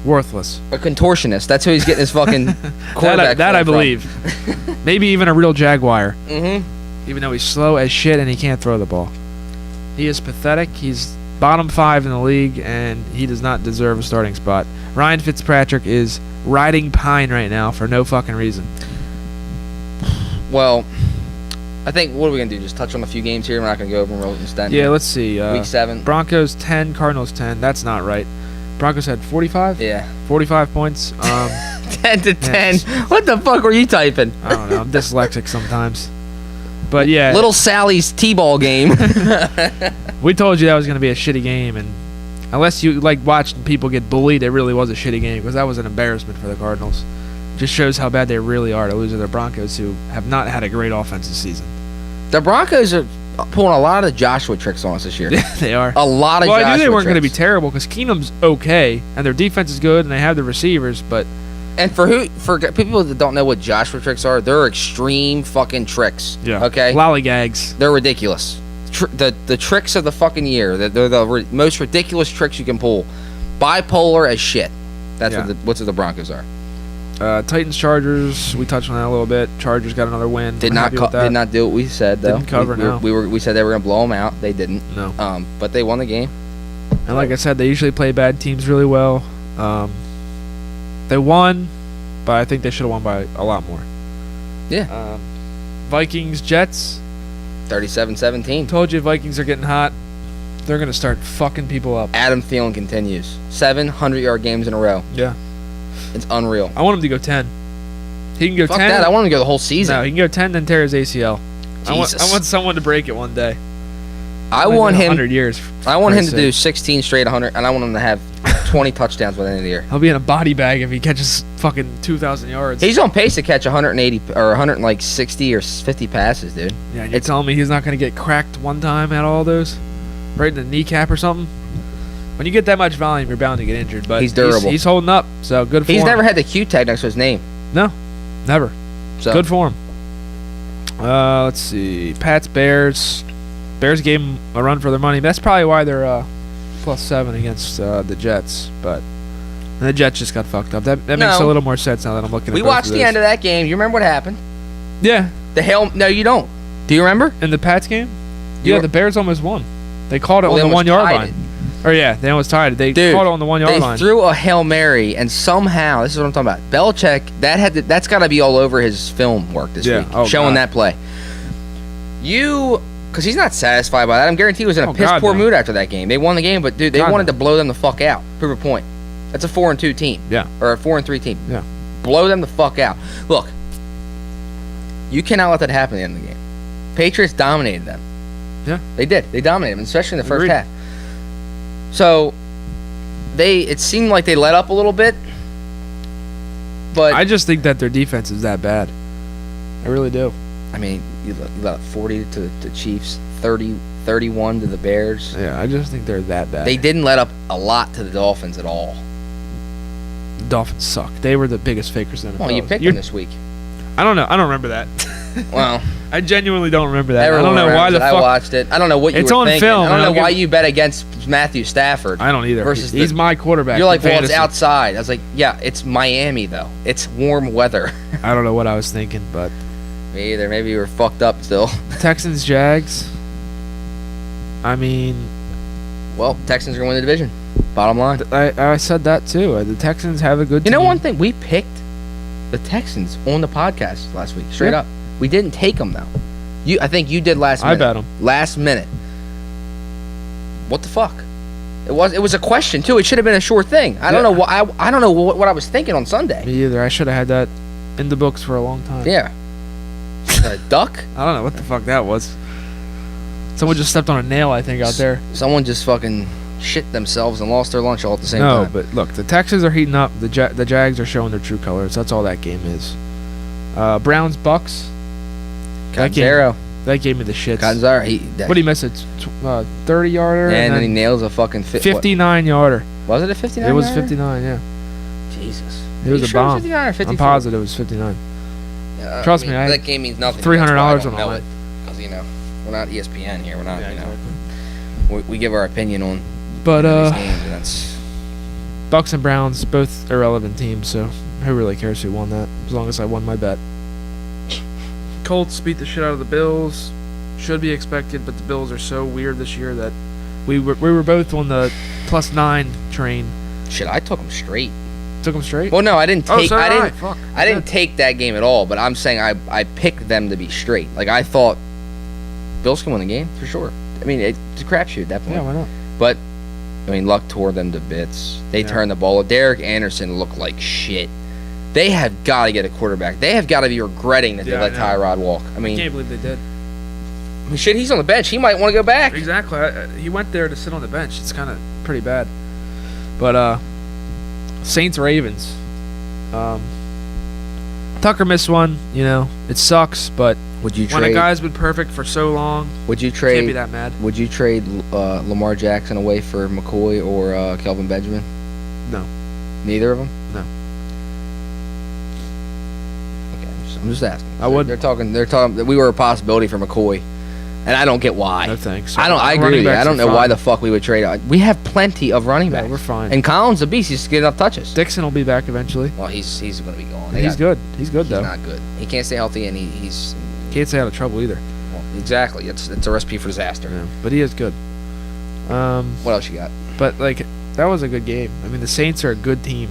worthless. A contortionist. That's who he's getting his fucking quarterback that I from. believe. Maybe even a real Jaguar. Mm-hmm. Even though he's slow as shit and he can't throw the ball. He is pathetic. He's bottom 5 in the league, and he does not deserve a starting spot. Ryan Fitzpatrick is riding pine right now for no fucking reason. Well, I think, what are we going to do? Just touch on a few games here? We're not going to go over them real extent. Yeah, let's see. Week 7. Broncos 10, Cardinals 10. That's not right. Broncos had 45? Yeah. 45 points. 10 to 10. What the fuck were you typing? I don't know. I'm dyslexic sometimes. But yeah, Little Sally's T-ball game. we told you that was going to be a shitty game, and unless you like watched people get bullied, it really was a shitty game because that was an embarrassment for the Cardinals. Just shows how bad they really are to lose to the Broncos, who have not had a great offensive season. The Broncos are pulling a lot of the Joshua tricks on us this year. They are. A lot of Well, Joshua I knew they weren't going to be tricks. terrible because Keenum's okay, and their defense is good, and they have the receivers, but And for people that don't know what Joshua tricks are, they're extreme fucking tricks. Okay? lollygags. They're ridiculous. The tricks of the fucking year. They're the most ridiculous tricks you can pull. Bipolar as shit. That's Yeah. what the Broncos are. Titans, Chargers. We touched on that a little bit. Chargers got another win. Did We're not happy with that. did not do what we said though. Didn't cover, no. We said they were gonna blow them out. They didn't. No. But they won the game. And like I said, they usually play bad teams really well. They won, but I think they should have won by a lot more. Yeah. Vikings, Jets. 37-17. Told you Vikings are getting hot. They're going to start fucking people up. Adam Thielen continues. 700-yard games in a row. Yeah. It's unreal. I want him to go 10. He can go Fuck 10. that. I want him to go the whole season. No, he can go 10, then tear his ACL. I want Jesus. someone to break it one day. I want him 100 years. I want him to Christ's do sake. 16 straight 100, and I want him to have 20 touchdowns by the end of the year. He'll be in a body bag if he catches fucking 2,000 yards. He's on pace to catch 180 or 160 or 50 passes, dude. Yeah, and you're telling me he's not going to get cracked one time at all those? Right in the kneecap or something? When you get that much volume, you're bound to get injured. But He's durable. He's holding up, so good for him. He's never had the Q tag next to his name. No, never. So Good for him. Let's see. Pats, Bears. Bears gave them a run for their money. That's probably why they're +7 against the Jets. But the Jets just got fucked up. That makes a little more sense now that I'm looking at it. We watched the end of that game. You remember what happened? Yeah. No, you don't. Do you remember? In the Pats game? Yeah, the Bears almost won. They called it on the 1 yard line. Or yeah, they almost tied it. They called it on the 1 yard line. They threw a Hail Mary, and somehow, this is what I'm talking about. Belichick, that's got to be all over his film work this week, showing that play. Because he's not satisfied by that. I'm guaranteed he was in a piss-poor mood after that game. They won the game, but dude, they wanted to blow them the fuck out. Prove a point. That's a 4-2 team. Yeah. Or a 4-3 team. Yeah. Blow them the fuck out. Look, you cannot let that happen at the end of the game. Patriots dominated them. Yeah. They did. They dominated them, especially in the first half. So, it seemed like they let up a little bit, but I just think that their defense is that bad. I really do. I mean, you let up 40 to the Chiefs, 31 to the Bears. Yeah, I just think they're that bad. They didn't let up a lot to the Dolphins at all. The Dolphins suck. They were the biggest fakers in the NFL. Well, you picked them this week. I don't know. I don't remember that. Well, I genuinely don't remember that. I don't know why the fuck. I watched it. I don't know what you were thinking. It's on film. I don't know why you bet against Matthew Stafford. I don't either. He's my quarterback. You're like, well, it's outside. I was like, yeah, it's Miami, though. It's warm weather. I don't know what I was thinking, but... Me either. Maybe you were fucked up still. Texans, Jags. I mean... Well, Texans are going to win the division. Bottom line. I said that, too. The Texans have a good team. You know one thing? We picked the Texans on the podcast last week. Straight up. We didn't take them, though. I think you did last minute. I bet them. Last minute. What the fuck? It was a question, too. It should have been a sure thing. I don't know I don't know what I was thinking on Sunday. Me either. I should have had that in the books for a long time. Yeah. A duck? I don't know what the fuck that was. Someone just stepped on a nail, I think, out there. Someone just fucking shit themselves and lost their lunch all at the same time. No, but look, the Texans are heating up. The Jags are showing their true colors. That's all that game is. Browns, Bucks. Catanzaro. That gave me the shits. Catanzaro. What did he miss? A 30-yarder? And then he nails a fucking 59-yarder. Was it a 59? It was 59, yeah. Jesus. It was a bomb. 59 or 54? I'm positive it was 59. Trust me, that game means nothing. $300 on all it. Because, we're not ESPN here. We're not, we give our opinion on these games, and that's... Bucks and Browns, both irrelevant teams, so who really cares who won that? As long as I won my bet. Colts beat the shit out of the Bills. Should be expected, but the Bills are so weird this year that we were both on the +9 train. Shit, I took them straight. Took them straight? Well, no, I didn't take. Fuck. I didn't take that game at all. But I'm saying I picked them to be straight. Like I thought, Bills can win the game for sure. I mean, it's a crapshoot at that point. Yeah, why not? But I mean, luck tore them to bits. They turned the ball. Derek Anderson looked like shit. They have got to get a quarterback. They have got to be regretting that they let Tyrod walk. I mean, I can't believe they did. I mean, shit, he's on the bench. He might want to go back. Exactly. He went there to sit on the bench. It's kind of pretty bad. But Saints Ravens. Tucker missed one. It sucks. But would you when a guy's been perfect for so long, would you trade? Can't be that mad. Would you trade Lamar Jackson away for McCoy or Kelvin Benjamin? No. Neither of them. No. Okay, I'm just asking. I would. They're talking. We were a possibility for McCoy. And I don't get why. No thanks. I agree with you. I don't know why the fuck we would trade. We have plenty of running backs. Yeah, we're fine. And Collins the beast. He's just getting enough touches. Dixon will be back eventually. Well, he's going to be gone. He's good. He's good though. He's not good. He can't stay healthy, and he's can't stay out of trouble either. Well, exactly. It's a recipe for disaster. Yeah, but he is good. What else you got? But that was a good game. I mean, the Saints are a good team,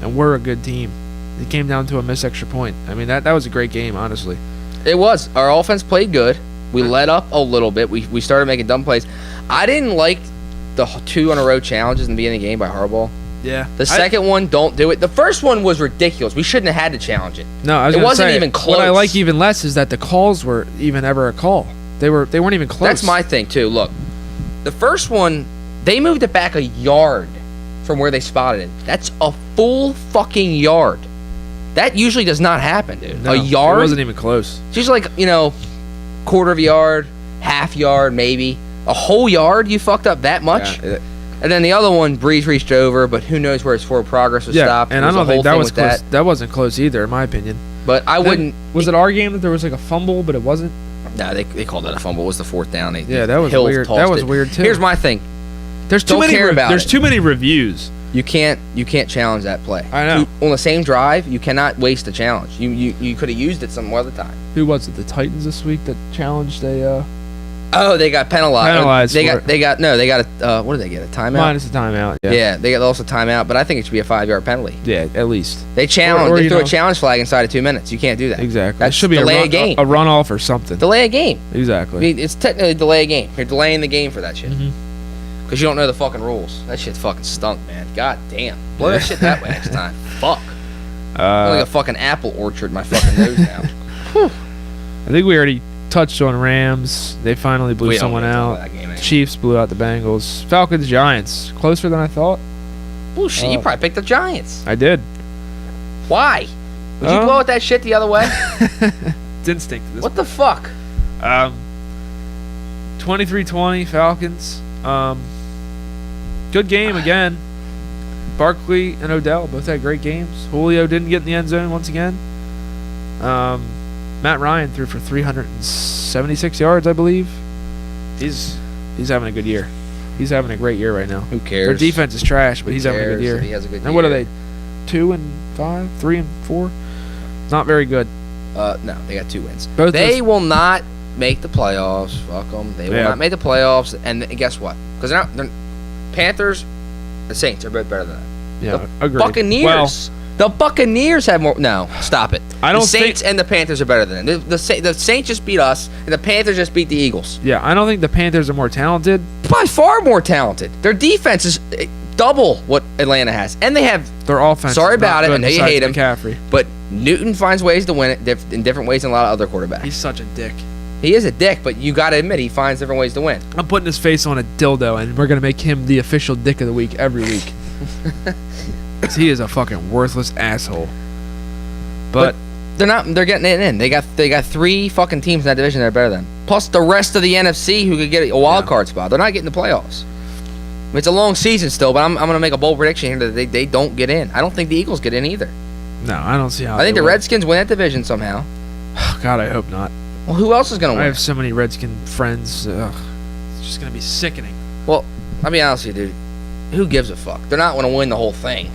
and we're a good team. It came down to a missed extra point. I mean, that was a great game, honestly. It was. Our offense played good. We let up a little bit. We started making dumb plays. I didn't like the 2-in-a-row challenges in the beginning of the game by Harbaugh. Yeah. The second one, don't do it. The first one was ridiculous. We shouldn't have had to challenge it. No, it wasn't even close. What I like even less is that the calls were even ever a call. They weren't even close. That's my thing too. Look, the first one, they moved it back a yard from where they spotted it. That's a full fucking yard. That usually does not happen, dude. No, a yard. It wasn't even close. It's usually quarter of a yard, half yard, maybe. A whole yard, you fucked up that much? Yeah. And then the other one, Breeze reached over, but who knows where his forward progress was stopped. And I don't think that was close. That wasn't close either, in my opinion. But I wouldn't. Was it our game that there was like a fumble, but it wasn't? No, they called it a fumble. It was the 4th down. That was weird. That was weird too. Here's my thing. There's too many reviews. You can't challenge that play. I know. On the same drive, you cannot waste a challenge. You could have used it some other time. Who was it? The Titans this week that challenged a. Oh, they got penalized. They got a what did they get? A timeout. Minus a timeout. Yeah, they got also timeout, but I think it should be a 5-yard penalty. Yeah, at least. They challenge. They threw a challenge flag inside of 2 minutes. You can't do that. Exactly. That should be delay a game. A runoff or something. Delay a game. Exactly. I mean, it's technically delay a game. You're delaying the game for that shit. Because you don't know the fucking rules. That shit fucking stunk, man. God damn. Blow that shit that way next time. Fuck. Like a fucking apple orchard in my fucking nose now. I think we already touched on Rams. They finally blew someone out. Chiefs blew out the Bengals. Falcons, Giants. Closer than I thought. Bullshit. You probably picked the Giants. I did. Why? Would you blow out that shit the other way? It's instinct. What the fuck? 23-20 Falcons. Good game again. Barkley and Odell both had great games. Julio didn't get in the end zone once again. Matt Ryan threw for 376 yards, I believe. He's having a good year. He's having a great year right now. Who cares? Their defense is trash, but he's having a good year. He has a good year. And what are they? 2-5, 3-4? Not very good. No, they got 2 wins. They will not make the playoffs. Fuck them. They will not make the playoffs. And guess what? Because they're Panthers, the Saints are both better than that. Yeah, the agreed. Buccaneers. The Buccaneers have more. No, stop it. The Saints and the Panthers are better than them. The Saints just beat us, and the Panthers just beat the Eagles. Yeah, I don't think the Panthers are more talented. By far more talented. Their defense is double what Atlanta has, and they have their offense. Sorry about it. I know you hate him, McCaffrey. But Newton finds ways to win it in different ways than a lot of other quarterbacks. He's such a dick. He is a dick, but you got to admit he finds different ways to win. I'm putting his face on a dildo, and we're gonna make him the official dick of the week every week. 'Cause he is a fucking worthless asshole. But they're not. They're getting it in. They got 3 fucking teams in that division that are better than. Plus the rest of the NFC who could get a wild card spot. They're not getting the playoffs. I mean, it's a long season still, but I'm gonna make a bold prediction here that they don't get in. I don't think the Eagles get in either. No, I don't see how. I think the Redskins win that division somehow. God, I hope not. Well, who else is gonna win? I have so many Redskin friends. Ugh, it's just gonna be sickening. Well, I'll be honest with you, dude. Who gives a fuck? They're not gonna win the whole thing.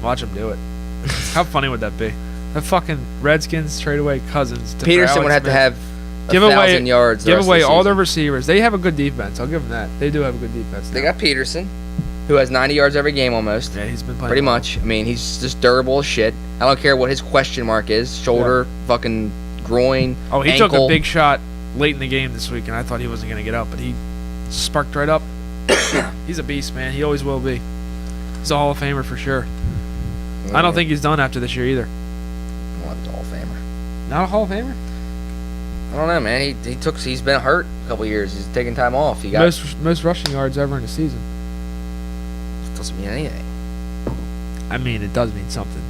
Watch them do it. How funny would that be? The fucking Redskins trade away Cousins. Peterson would have to have 1,000 yards. Give away all their receivers. They have a good defense. I'll give them that. They do have a good defense. They got Peterson, who has 90 yards every game almost. Yeah, he's been playing pretty much. I mean, he's just durable as shit. I don't care what his question mark is. Shoulder, fucking groin, Oh, he ankle. took a big shot late in the game this week, and I thought he wasn't going to get up, but he sparked right up. He's a beast, man. He always will be. He's a Hall of Famer for sure. I don't think he's done after this year either. Well, he's a Hall of Famer. Not a Hall of Famer? I don't know, man. He's been hurt a couple years. He's taking time off. He got most rushing yards ever in a season. Doesn't mean anything. I mean, it does mean something.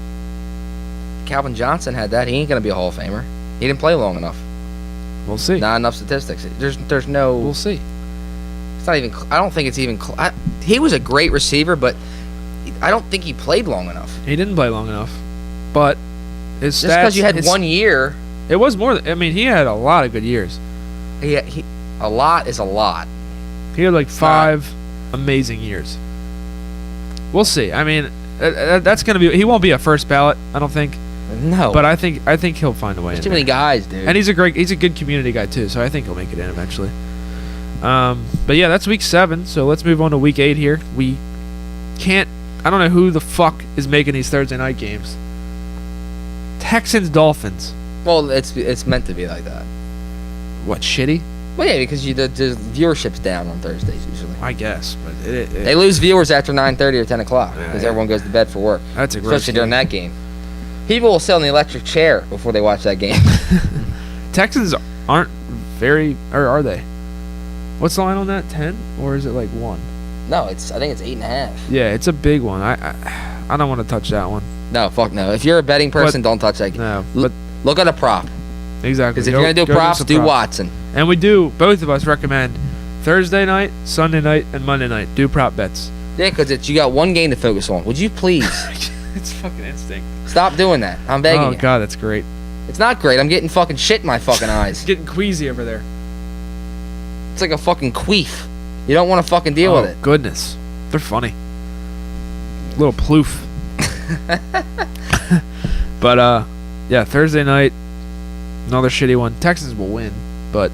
Calvin Johnson had that. He ain't gonna be a Hall of Famer. He didn't play long enough. We'll see. Not enough statistics. There's no. We'll see. It's not even. I don't think it's even. He was a great receiver, but I don't think he played long enough. He didn't play long enough, but his just because you had 1 year. It was more than. I mean, he had a lot of good years. A lot is a lot. He had like 5 amazing years. We'll see. I mean, that's gonna be. He won't be a first ballot, I don't think. No. But I think he'll find a way. There's too many guys, dude. And he's a good community guy too, so I think he'll make it in eventually. But yeah, that's week 7. So let's move on to week 8 here. We can't. I don't know who the fuck is making these Thursday night games. Texans Dolphins. Well, it's meant to be like that. What, shitty? Well, yeah, because the viewership's down on Thursdays usually. I guess, but they lose viewers after 9:30 or 10 o'clock because everyone goes to bed for work. That's a gross especially during that game. People will sit on the electric chair before they watch that game. Texans aren't very, or are they? What's the line on that? 10 or is it like 1? No, I think it's 8.5. Yeah, it's a big one. I don't want to touch that one. No, fuck no. If you're a betting person, don't touch that game. No, but look at a prop. Exactly. Because if you're gonna do props, do Watson. And we do. Both of us recommend Thursday night, Sunday night, and Monday night. Do prop bets. Yeah, because you got one game to focus on. Would you please? It's fucking instinct. Stop doing that. I'm begging Oh you. god, that's great. It's not great. I'm getting fucking shit in my fucking eyes. Getting queasy over there. It's like a fucking queef. You don't want to fucking deal with it. Goodness. They're funny. Little ploof. But yeah, Thursday night, another shitty one. Texans will win, but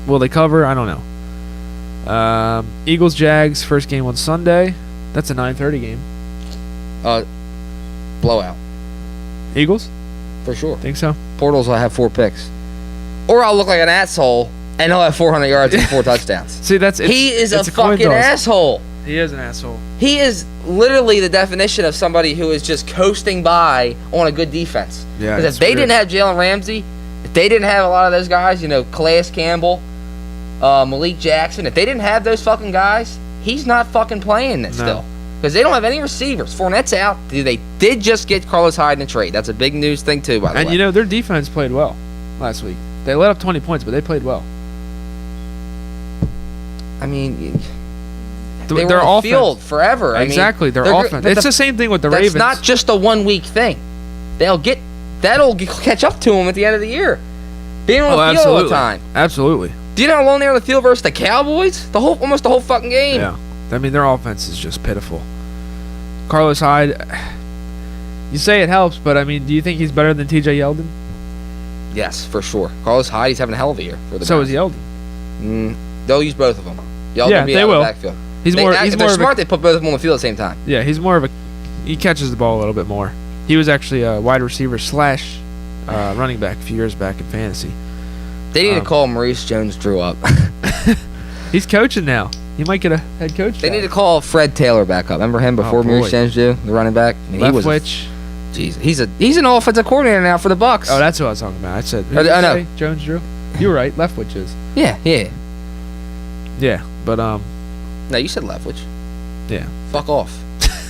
will they cover? I don't know. Eagles Jags first game on Sunday. That's a 9:30 game. Blowout. Eagles? For sure. Think so? Portals will have 4 picks. Or I'll look like an asshole and he'll have 400 yards and 4 touchdowns. See, He is a coin fucking toss. asshole. He is an asshole. He is literally the definition of somebody who is just coasting by on a good defense. Yeah. Because if they didn't have Jalen Ramsey, if they didn't have a lot of those guys, Calais Campbell, Malik Jackson, if they didn't have those fucking guys, he's not fucking playing it still. Because they don't have any receivers. Fournette's out. They did just get Carlos Hyde in a trade. That's a big news thing, too, by the way. And, their defense played well last week. They let up 20 points, but they played well. I mean, they their were on offense. the field forever. Exactly, their offense. It's the same thing with the Ravens. That's not just a 1 week thing. That'll catch up to them at the end of the year. Being on the field all the time. Absolutely. Do you know how long they were on the field versus the Cowboys? Almost the whole fucking game. Yeah. I mean, their offense is just pitiful. Carlos Hyde, you say it helps, but I mean, do you think he's better than TJ Yeldon? Yes, for sure. Carlos Hyde, he's having a hell of a year for the So Browns. is Yeldon. They'll use both of them. Yeldon Yeah, will be they out will. of the backfield. He's They're smart. They put both of them on the field at the same time. Yeah, he's more of a. He catches the ball a little bit more. He was actually a wide receiver / running back a few years back in fantasy. They need to call Maurice Jones-Drew up. He's coaching now. He might get a head coach. They need to call Fred Taylor back up. Remember him before Maurice Jones-Drew, the running back? I mean, Leftwich. Jeez, he's an offensive coordinator now for the Bucks. Oh, that's what I was talking about. I said. No. Jones Drew. You were right. Leftwich is. Yeah. Yeah, but No, you said Leftwich. Yeah. Fuck off.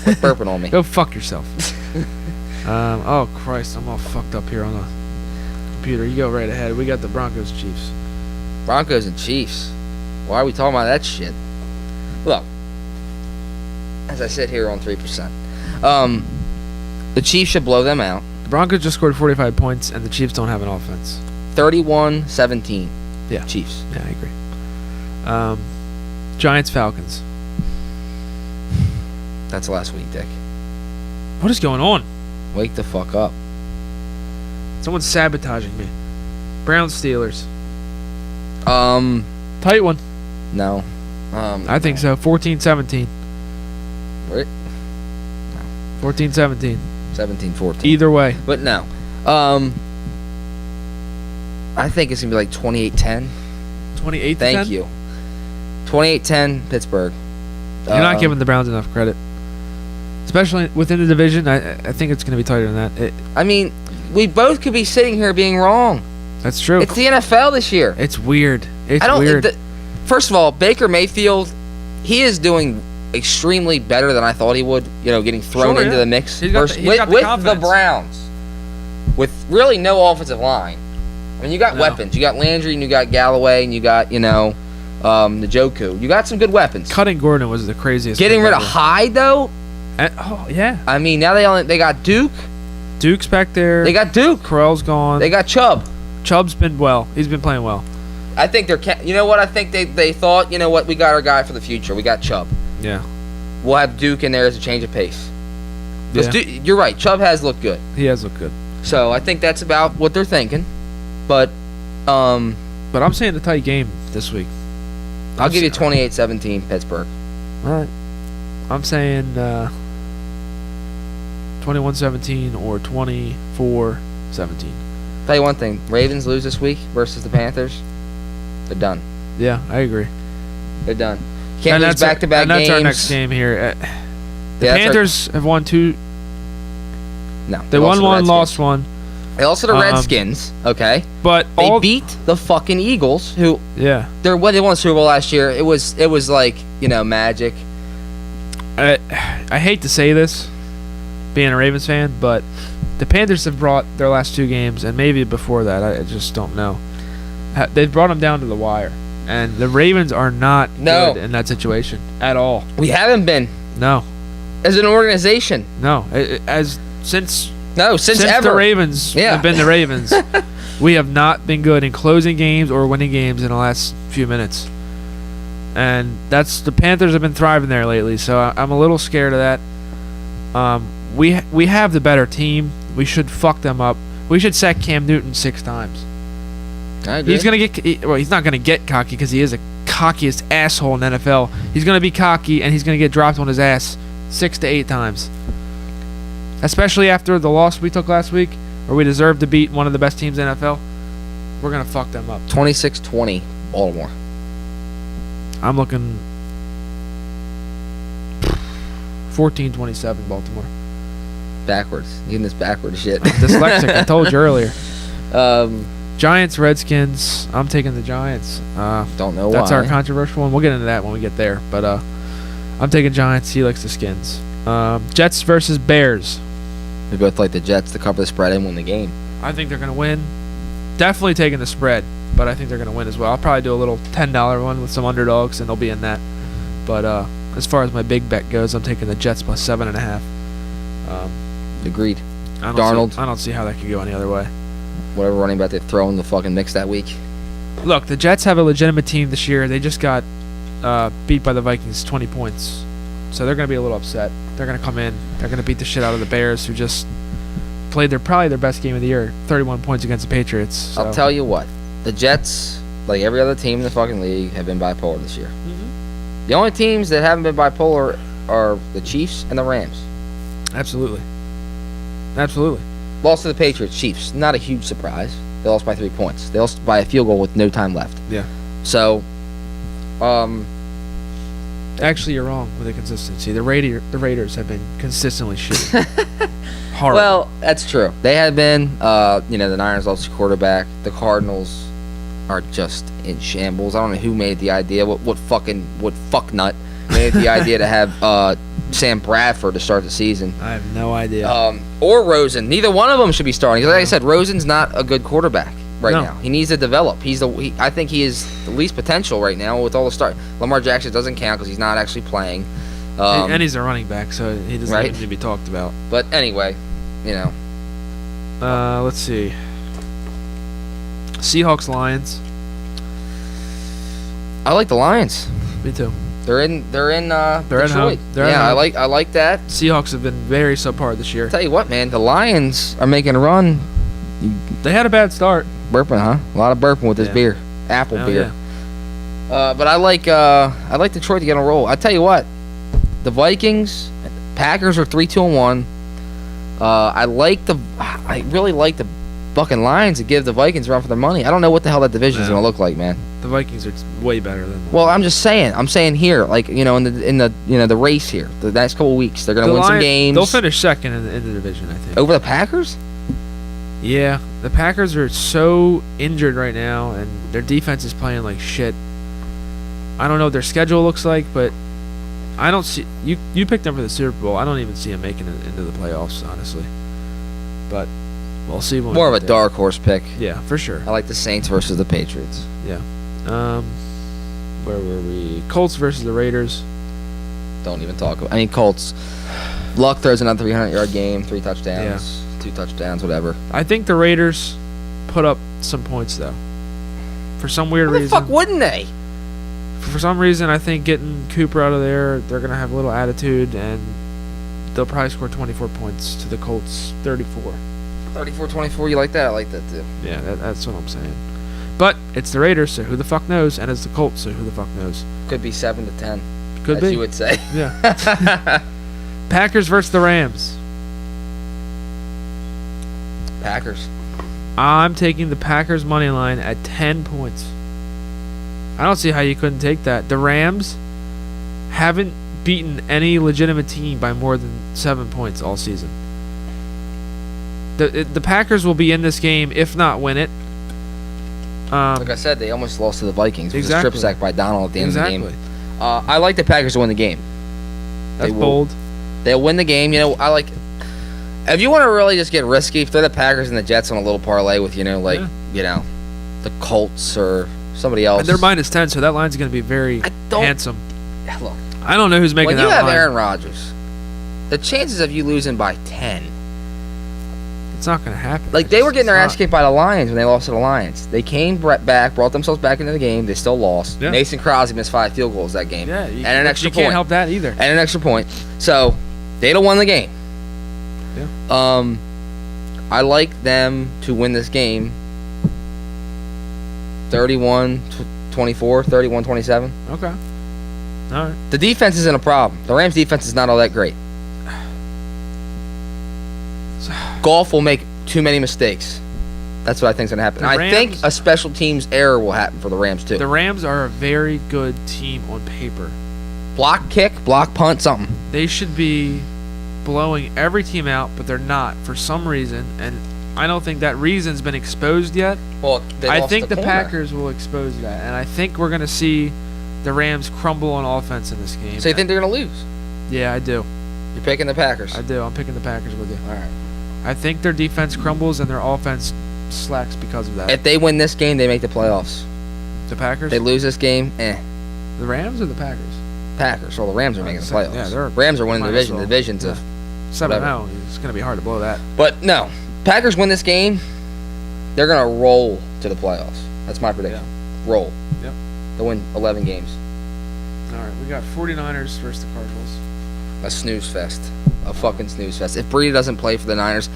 Quit burping on me. Go fuck yourself. Oh Christ, I'm all fucked up here on the computer. You go right ahead. We got the Broncos Chiefs. Broncos and Chiefs. Why are we talking about that shit? Look, as I sit here on 3%, the Chiefs should blow them out. The Broncos just scored 45 points, and the Chiefs don't have an offense. 31-17. Yeah. Chiefs. Yeah, I agree. Giants Falcons. That's last week, Dick. What is going on? Wake the fuck up. Someone's sabotaging me. Browns Steelers. Tight one. No. I think so. 14-17. Right? 14-17. 17-14. Either way. But no. I think it's going to be like 28-10. 28-10? Thank you. 28-10 Pittsburgh. You're not giving the Browns enough credit. Especially within the division, I think it's going to be tighter than that. I mean, we both could be sitting here being wrong. That's true. It's the NFL this year. It's weird. It's I don't, weird. First of all, Baker Mayfield, he is doing extremely better than I thought he would, getting thrown into the mix He's got the Browns. With really no offensive line. I mean, you got weapons. You got Landry and you got Galloway and you got, Njoku. You got some good weapons. Cutting Gordon was the craziest. Getting rid of Hyde, though? Yeah. I mean, now they got Duke. Duke's back there. They got Duke. Correll's gone. They got Chubb. Chubb's been well. He's been playing well. I think you know what? I think they thought, we got our guy for the future. We got Chubb. Yeah. We'll have Duke in there as a change of pace. Yeah. You're right. Chubb has looked good. He has looked good. So I think that's about what they're thinking. But I'm saying a tight game this week. I'll give you 28-17 Pittsburgh. All right. I'm saying 21-17 or 24-17. Tell you one thing. Ravens lose this week versus the Panthers. They're done. Yeah, I agree. They're done. Can't lose back-to-back games. And that's our next game here. The Panthers have won 2. No. They won 1, lost 1. They lost to the Redskins, okay? But they beat the fucking Eagles, who they won the Super Bowl last year. It was like, magic. I hate to say this, being a Ravens fan, but the Panthers have brought their last 2 games, and maybe before that, I just don't know. They've brought them down to the wire, and the Ravens are not good in that situation at all. We haven't been. No. as an organization. No, since ever the Ravens have been the Ravens, we have not been good in closing games or winning games in the last few minutes. And the Panthers have been thriving there lately, so I'm a little scared of that. We have the better team. We should fuck them up. We should sack Cam Newton 6 times. I agree. He's not gonna get cocky because he is the cockiest asshole in the NFL. He's gonna be cocky and he's gonna get dropped on his ass 6 to 8 times. Especially after the loss we took last week, where we deserved to beat one of the best teams in the NFL. We're gonna fuck them up. 26-20, Baltimore. I'm looking 14-27 Baltimore. Backwards. Even this backwards shit. Dyslexic, I told you earlier. Giants, Redskins. I'm taking the Giants. Don't know that's why. our controversial one. We'll get into that when we get there. But I'm taking Giants. He likes the Skins. Jets versus Bears. We both like the Jets to cover the spread and win the game. I think they're going to win. Definitely taking the spread, but I think they're going to win as well. I'll probably do a little $10 one with some underdogs, and they'll be in that. But as far as my big bet goes, I'm taking the Jets plus 7.5. Agreed. I don't see how that could go any other way. Whatever running back they throw in the fucking mix that week. Look, the Jets have a legitimate team this year. They just got beat by the Vikings 20 points. So they're going to be a little upset. They're going to come in. They're going to beat the shit out of the Bears, who just played probably their best game of the year, 31 points against the Patriots. So. I'll tell you what. The Jets, like every other team in the fucking league, have been bipolar this year. Mm-hmm. The only teams that haven't been bipolar are the Chiefs and the Rams. Absolutely. Lost to the Patriots, Chiefs. Not a huge surprise. They lost by 3 points. They lost by a field goal with no time left. Yeah. So, actually, you're wrong with the consistency. The Raiders have been consistently shitty. Horrible. Well, that's true. They have been. The Niners lost their quarterback. The Cardinals are just in shambles. I don't know who made the idea. What fucknut made the idea to have Sam Bradford to start the season. I have no idea. Or Rosen. Neither one of them should be starting. Like I said, Rosen's not a good quarterback now. He needs to develop. I think he is the least potential right now with all the start. Lamar Jackson doesn't count because he's not actually playing. And he's a running back, so he doesn't need to be talked about. But anyway, let's see. Seahawks, Lions. I like the Lions. Me too. They're in Detroit. Home. I like that. Seahawks have been very subpar this year. I'll tell you what, man, the Lions are making a run. They had a bad start. Burping, huh? A lot of burping with this beer. Apple beer. Yeah. But I like Detroit to get on a roll. I tell you what, the Vikings, Packers are 3-2-1. I really like the fucking Lions to give the Vikings a run for their money. I don't know what the hell that division is gonna look like, man. The Vikings are way better than. Well, I'm just saying. I'm saying here, like in the race here, the next couple weeks, they're gonna win some games. They'll finish second in the division, I think. Over the Packers? Yeah, the Packers are so injured right now, and their defense is playing like shit. I don't know what their schedule looks like, but I don't see you picked them for the Super Bowl. I don't even see them making it into the playoffs, honestly. But we'll see. More of a dark horse pick. Yeah, for sure. I like the Saints versus the Patriots. Yeah. Where were we? Colts versus the Raiders. Don't even talk about. Colts. Luck throws another 300-yard game, 3 touchdowns, 2 touchdowns, whatever. I think the Raiders put up some points though. For some weird reason. Why the fuck wouldn't they? For some reason, I think getting Cooper out of there, they're gonna have a little attitude, and they'll probably score 24 points to the Colts 34. 34-24. You like that? I like that too. Yeah, that's what I'm saying. But it's the Raiders, so who the fuck knows? And it's the Colts, so who the fuck knows? Could be 7-10. Could as be. You would say. Yeah. Packers versus the Rams. Packers. I'm taking the Packers money line at 10 points. I don't see how you couldn't take that. The Rams haven't beaten any legitimate team by more than 7 points all season. The Packers will be in this game, if not win it. Like I said, they almost lost to the Vikings. It was a strip sack by Donald at the end of the game. I like the Packers to win the game. That's bold. They'll win the game. I like. If you want to really just get risky, throw the Packers and the Jets on a little parlay with the Colts or somebody else. And they're -10, so that line's going to be very handsome. Look, I don't know who's making that line. When you have Aaron Rodgers, the chances of you losing by 10. It's not going to happen. Like, they were getting their ass kicked by the Lions when they lost to the Lions. They came back, brought themselves back into the game. They still lost. Yeah. Mason Crosby missed 5 field goals that game. Yeah, and an extra you point. can't help that either. And an extra point. So, they'd have won the game. Yeah. I like them to win this game 31-24, 31-27. Okay. All right. The defense isn't a problem. The Rams' defense is not all that great. Goff will make too many mistakes. That's what I think is going to happen. I think a special teams error will happen for the Rams, too. The Rams are a very good team on paper. Block kick, block punt, something. They should be blowing every team out, but they're not for some reason, and I don't think that reason's been exposed yet. Well, I think the Packers will expose that, and I think we're going to see the Rams crumble on offense in this game. So you think they're going to lose? Yeah, I do. You're picking the Packers? I do. I'm picking the Packers with you. All right. I think their defense crumbles and their offense slacks because of that. If they win this game, they make the playoffs. The Packers? They lose this game, The Rams or the Packers? Packers. Well, the Rams are making the playoffs. Yeah, Rams are winning the division. The divisions of 7-0. It's going to be hard to blow that. But no, Packers win this game, they're going to roll to the playoffs. That's my prediction. Yeah. Roll. Yep. They'll win 11 games. All right, we got 49ers versus the Cardinals. A snooze fest. A fucking snooze fest. If Breida doesn't play for the Niners,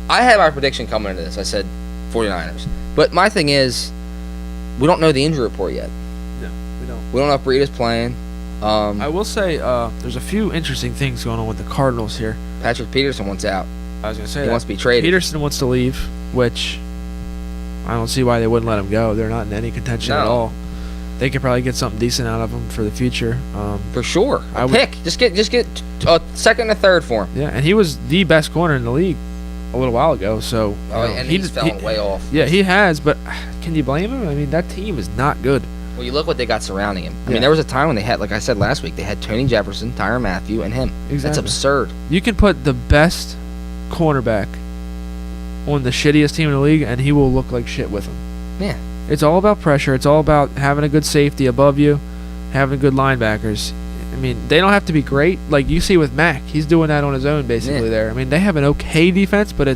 I had my prediction coming into this. I said 49ers. But my thing is, we don't know the injury report yet. No, we don't. We don't know if Breida's playing. I will say there's a few interesting things going on with the Cardinals here. Patrick Peterson wants out. I was going to say he wants to be traded. Peterson wants to leave, which I don't see why they wouldn't let him go. They're not in any contention at all. They could probably get something decent out of him for the future. For sure. Pick. Just get a second and a third for him. Yeah, and he was the best corner in the league a little while ago. So and he's fallen way off. Yeah, he has, but can you blame him? I mean, that team is not good. Well, you look what they got surrounding him. I mean, there was a time when they had, like I said last week, they had Tony Jefferson, Tyrann Mathieu, and him. Exactly. That's absurd. You can put the best cornerback on the shittiest team in the league, and he will look like shit with him. Yeah. It's all about pressure. It's all about having a good safety above you, having good linebackers. I mean, they don't have to be great. Like you see with Mack, he's doing that on his own basically there. I mean, they have an okay defense, but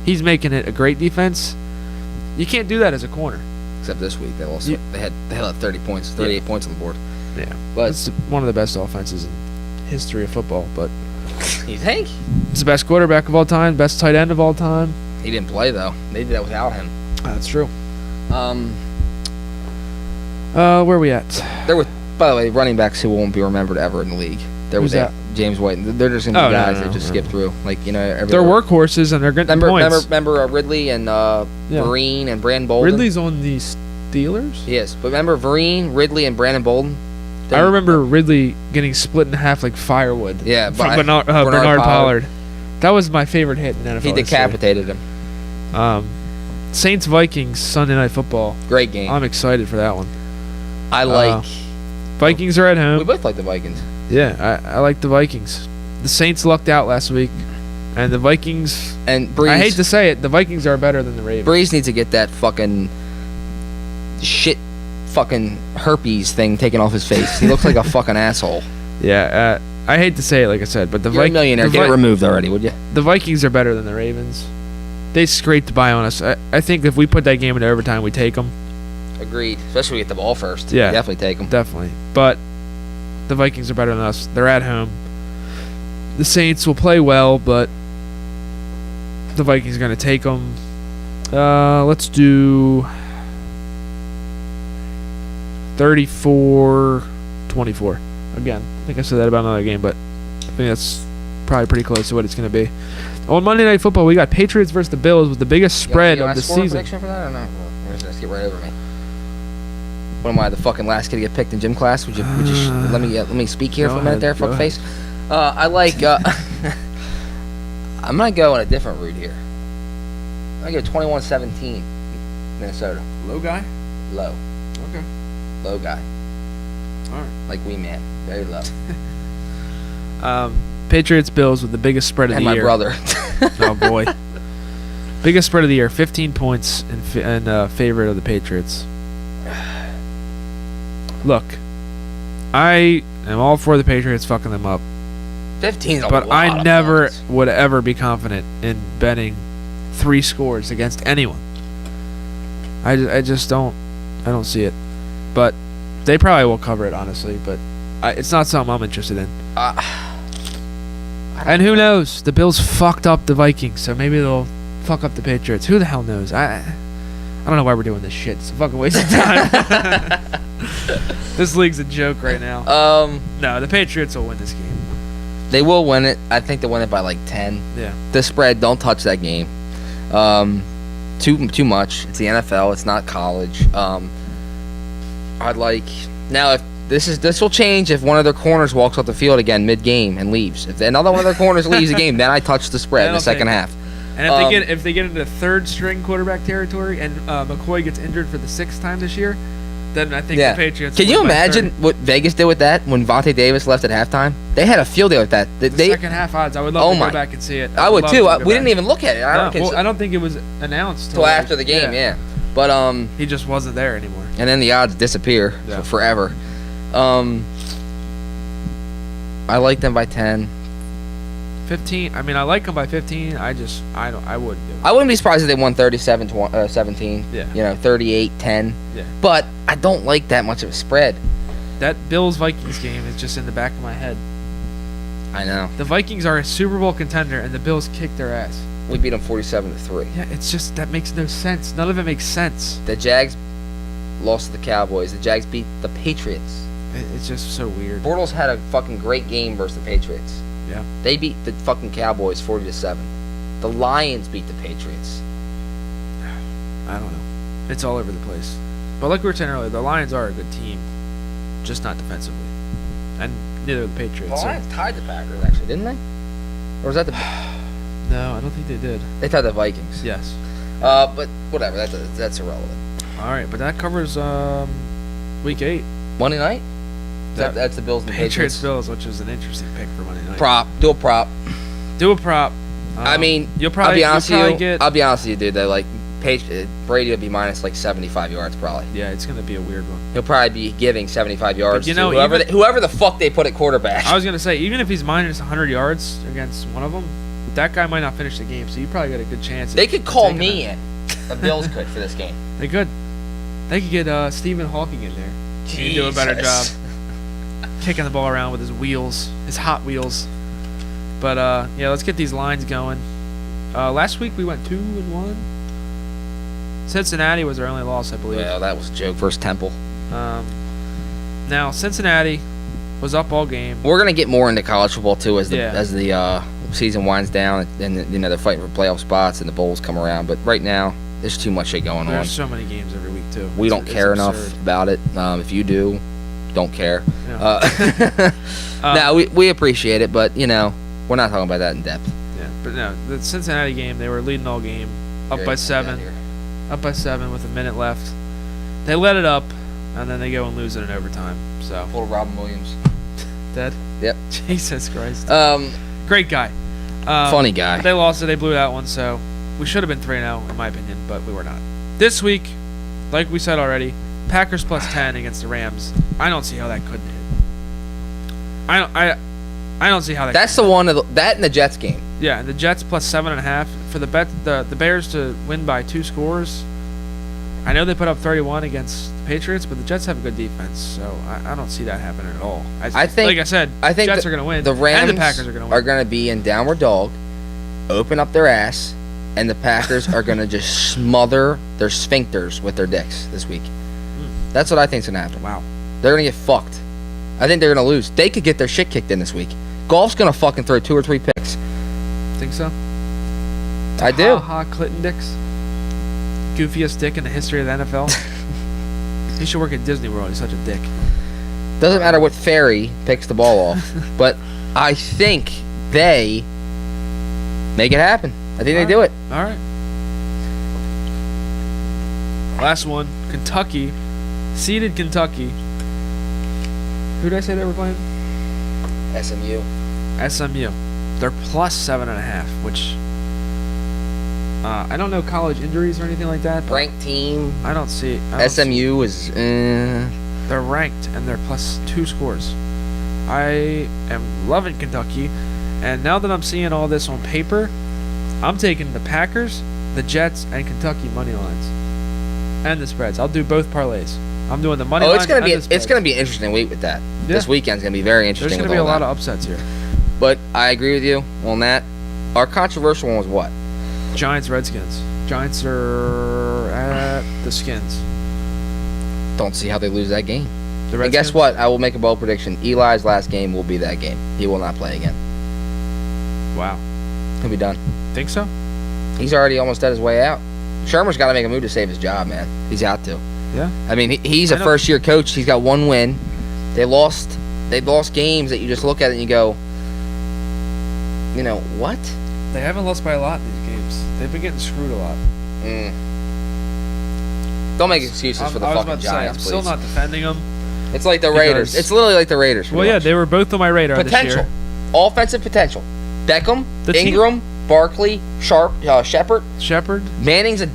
he's making it a great defense. You can't do that as a corner. Except this week, they had 30 points, 38 points on the board. Yeah, but it's one of the best offenses in history of football. But you think it's the best quarterback of all time, best tight end of all time. He didn't play though. They did that without him. That's true. Where are we at? There were, by the way, running backs who won't be remembered ever in the league. There was James White. They're just gonna be guys that just skip through. Like they're workhorses and they're getting points. Remember Ridley and Vereen and Brandon Bolden. Ridley's on the Steelers. Yes, but remember Vereen, Ridley, and Brandon Bolden. I remember Ridley getting split in half like firewood. Yeah, from Bernard Pollard. That was my favorite hit in NFL. He decapitated him. Saints Vikings Sunday Night Football. Great game. I'm excited for that one. I like. Vikings are at home. We both like the Vikings. Yeah, I like the Vikings. The Saints lucked out last week, and the Vikings. And Breeze. I hate to say it, the Vikings are better than the Ravens. Breeze needs to get that fucking fucking herpes thing taken off his face. He looks like a fucking asshole. Yeah, I hate to say it, like I said, but You're a millionaire. Get it removed already, would you? The Vikings are better than the Ravens. They scraped by on us. I think if we put that game into overtime, we take them. Agreed. Especially when we get the ball first. Yeah. Definitely take them. Definitely. But the Vikings are better than us. They're at home. The Saints will play well, but the Vikings are going to take them. Let's do 34-24. Again, I think I said that about another game, but I think that's probably pretty close to what it's going to be. On Monday Night Football, we got Patriots versus the Bills with the biggest spread of the season. You prediction for that or not? Or just get right over me? What am I, the fucking last kid to get picked in gym class? Would you let me speak here for a minute there, fuckface? I like. I'm gonna go on a different route here. I'm gonna go 21-17, Minnesota. Low guy. Low. Okay. Low guy. All right. Like Wee Man, very low. Patriots Bills with the biggest spread of the year. And my brother. Oh boy. Biggest spread of the year, 15 points in favor of the Patriots. Look, I am all for the Patriots fucking them up. 15's a But lot I of never points. would ever be confident in betting 3 scores against anyone. I just don't. I don't see it. But they probably will cover it, honestly. But it's not something I'm interested in. And who knows? The Bills fucked up the Vikings, so maybe they'll fuck up the Patriots. Who the hell knows? I don't know why we're doing this shit. It's a fucking waste of time. This league's a joke right now. No, the Patriots will win this game. They will win it. I think they'll win it by like 10. Yeah. The spread, don't touch that game. Too much. It's the NFL. It's not college. I'd like now if this will change if one of their corners walks off the field again mid-game and leaves. If another one of their corners leaves the game, then I touch the spread in the second half. And if they get into third string quarterback territory and McCoy gets injured for the 6th time this year, then I think the Patriots. Can win you by imagine 30. what Vegas did with that when Vontae Davis left at halftime? They had a field day with that. The second half odds. I would love to go back and see it. I would too. We didn't even look at it. I don't think it was announced till after the game. Yeah. But he just wasn't there anymore. And then the odds disappear for forever. I like them by 10. 15. I mean, I like them by 15. I wouldn't do it. I wouldn't be surprised if they won 37-17. Yeah. 38-10. Yeah. But I don't like that much of a spread. That Bills-Vikings game is just in the back of my head. I know. The Vikings are a Super Bowl contender, and the Bills kicked their ass. We beat them 47-3. Yeah, it's just that makes no sense. None of it makes sense. The Jags lost to the Cowboys. The Jags beat the Patriots. It's just so weird. Bortles had a fucking great game versus the Patriots. Yeah. They beat the fucking Cowboys 40-7. The Lions beat the Patriots. I don't know. It's all over the place. But like we were saying earlier, the Lions are a good team, just not defensively. And neither are the Patriots. The Lions tied the Packers, actually, didn't they? Or was that the... No, I don't think they did. They tied the Vikings. Yes. But whatever, that's irrelevant. All right, but that covers Week 8. Monday night? That's the Bills and the Patriots. Bills, which is an interesting pick for Monday night. Prop. Do a prop. Do a prop. I mean, you'll probably I'll be honest with you, dude. get. Like, Brady will be minus like 75 yards probably. Yeah, it's gonna be a weird one. He'll probably be giving 75 yards But, to whoever the fuck they put at quarterback. I was gonna say, even if he's minus 100 yards against one of them, that guy might not finish the game. So you probably got a good chance. They could call me in. The Bills could for this game. They could. They could get Stephen Hawking in there. He'd do a better job kicking the ball around with his wheels, his Hot Wheels. But yeah, let's get these lines going. Last week we went 2-1. Cincinnati was our only loss, I believe. Well, that was a joke versus Temple. Now Cincinnati was up all game. We're gonna get more into college football too as the season winds down and they're fighting for playoff spots and the bowls come around. But right now, there's too much shit going on. There's so many games every week too. We don't care enough about it. If you do, don't care. Yeah. No, we appreciate it, but we're not talking about that in depth. Yeah, but no, the Cincinnati game, they were leading all game, up by 7 with a minute left. They let it up, and then they go and lose it in overtime. So Pull Robin Williams. Dead? Yep. Jesus Christ. Great guy. Funny guy. They lost it. They blew that one, so we should have been 3-0 in my opinion, but we were not. This week, like we said already, Packers plus 10 against the Rams. I don't see how that couldn't hit. I don't see how that. That's the one that and the Jets game. Yeah, the Jets plus 7.5 for the Bears to win by 2 scores. I know they put up 31 against the Patriots, but the Jets have a good defense, so I don't see that happening at all. I think the Jets are going to win. The Rams and the Packers are going to win. Are going to be in downward dog, open up their ass, and the Packers are going to just smother their sphincters with their dicks this week. That's what I think's going to happen. Wow. They're going to get fucked. I think they're going to lose. They could get their shit kicked in this week. Golf's going to fucking throw 2 or 3 picks. Think so? I do. Ha Clinton Dix. Goofiest dick in the history of the NFL. He should work at Disney World. He's such a dick. Doesn't matter what fairy picks the ball off, but I think they make it happen. I think they do it. All right. Last one, Kentucky. Seeded Kentucky. Who did I say they were playing? SMU. SMU. They're plus 7.5, which I don't know college injuries or anything like that. Ranked team. I don't see. SMU is. They're ranked and they're plus 2 scores. I am loving Kentucky. And now that I'm seeing all this on paper, I'm taking the Packers, the Jets, and Kentucky money lines, and the spreads. I'll do both parlays. I'm doing the money lines. It's gonna be an interesting week with that. Yeah. This weekend's gonna be very interesting. There's gonna be a lot of upsets here. But I agree with you on that. Our controversial one was what? Giants, Redskins. Giants are at the Skins. Don't see how they lose that game. The Redskins. And guess what? I will make a bold prediction. Eli's last game will be that game. He will not play again. Wow. He'll be done. Think so? He's already almost at his way out. Shermer's got to make a move to save his job, man. He's out to. Yeah. I mean, he's a first-year coach. He's got one win. They lost games that you just look at it and you go, you know, what? They haven't lost by a lot in these games. They've been getting screwed a lot. Don't make excuses for the fucking Giants, I'm please. still not defending them. It's like the Raiders. It's literally like the Raiders. Well, yeah, they were both on my radar Potential. this year. Offensive potential. Beckham, Ingram, Barkley, Shepard. Manning's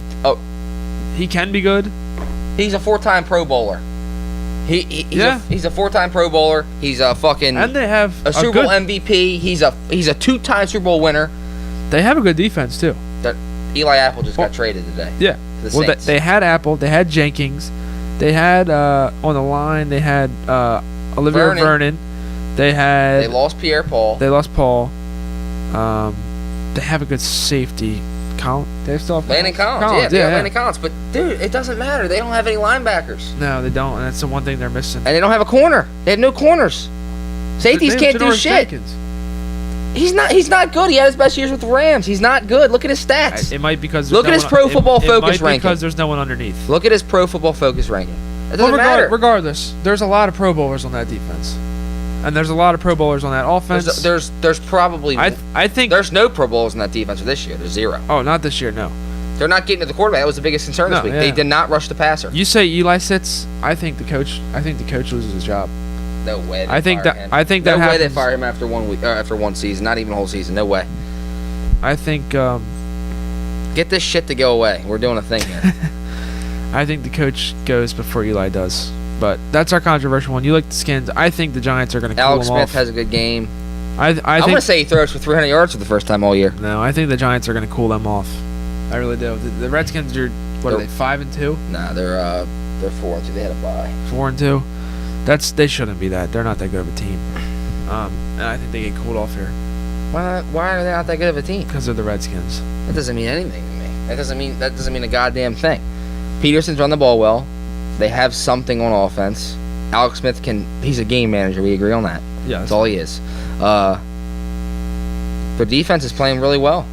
he can be good. He's a 4-time Pro Bowler. He's a 4-time Pro Bowler. He's a fucking and they have a Super Bowl MVP. He's a 2-time Super Bowl winner. They have a good defense too. That Eli Apple just got traded today. Yeah. Well, they had Apple. They had Jenkins. They had on the line. They had Olivier Vernon. They lost Pierre-Paul. They lost Paul. They have a good safety. They still have Landon Collins. Yeah, Landon Collins. But dude, it doesn't matter. They don't have any linebackers. No, they don't. And that's the one thing they're missing. And they don't have a corner. They have no corners. Safeties can't do shit. Jenkins. He's not good. He had his best years with the Rams. He's not good. Look at his stats. It might be because look at his Pro Football Focus ranking. Because there's no one underneath. Look at his Pro Football Focus ranking. It doesn't matter. Regardless, there's a lot of Pro Bowlers on that defense, and there's a lot of Pro Bowlers on that offense. There's probably I think there's no Pro Bowlers on that defense for this year. There's 0. Oh, not this year. No. They're not getting to the quarterback. That was the biggest concern this week. Yeah. They did not rush the passer. You say Eli sits. I think the coach loses his job. No way. I think that happens. No way they fire him after 1 week, after 1 season, not even a whole season. No way. I think. Get this shit to go away. We're doing a thing here. I think the coach goes before Eli does, but that's our controversial one. You like the Skins. I think the Giants are going to cool Alex them Smith off. has a good game. I think, I'm going to say he throws for 300 yards for the first time all year. No, I think the Giants are going to cool them off. I really do. The Redskins are are they 5-2? Nah, they're 4-2. They had a bye. 4-2. They shouldn't be that. They're not that good of a team. And I think they get cooled off here. Why are they not that good of a team? Because they're the Redskins. That doesn't mean anything to me. That doesn't mean a goddamn thing. Peterson's run the ball well. They have something on offense. Alex Smith he's a game manager. We agree on that. Yeah, that's all he is. Their defense is playing really well.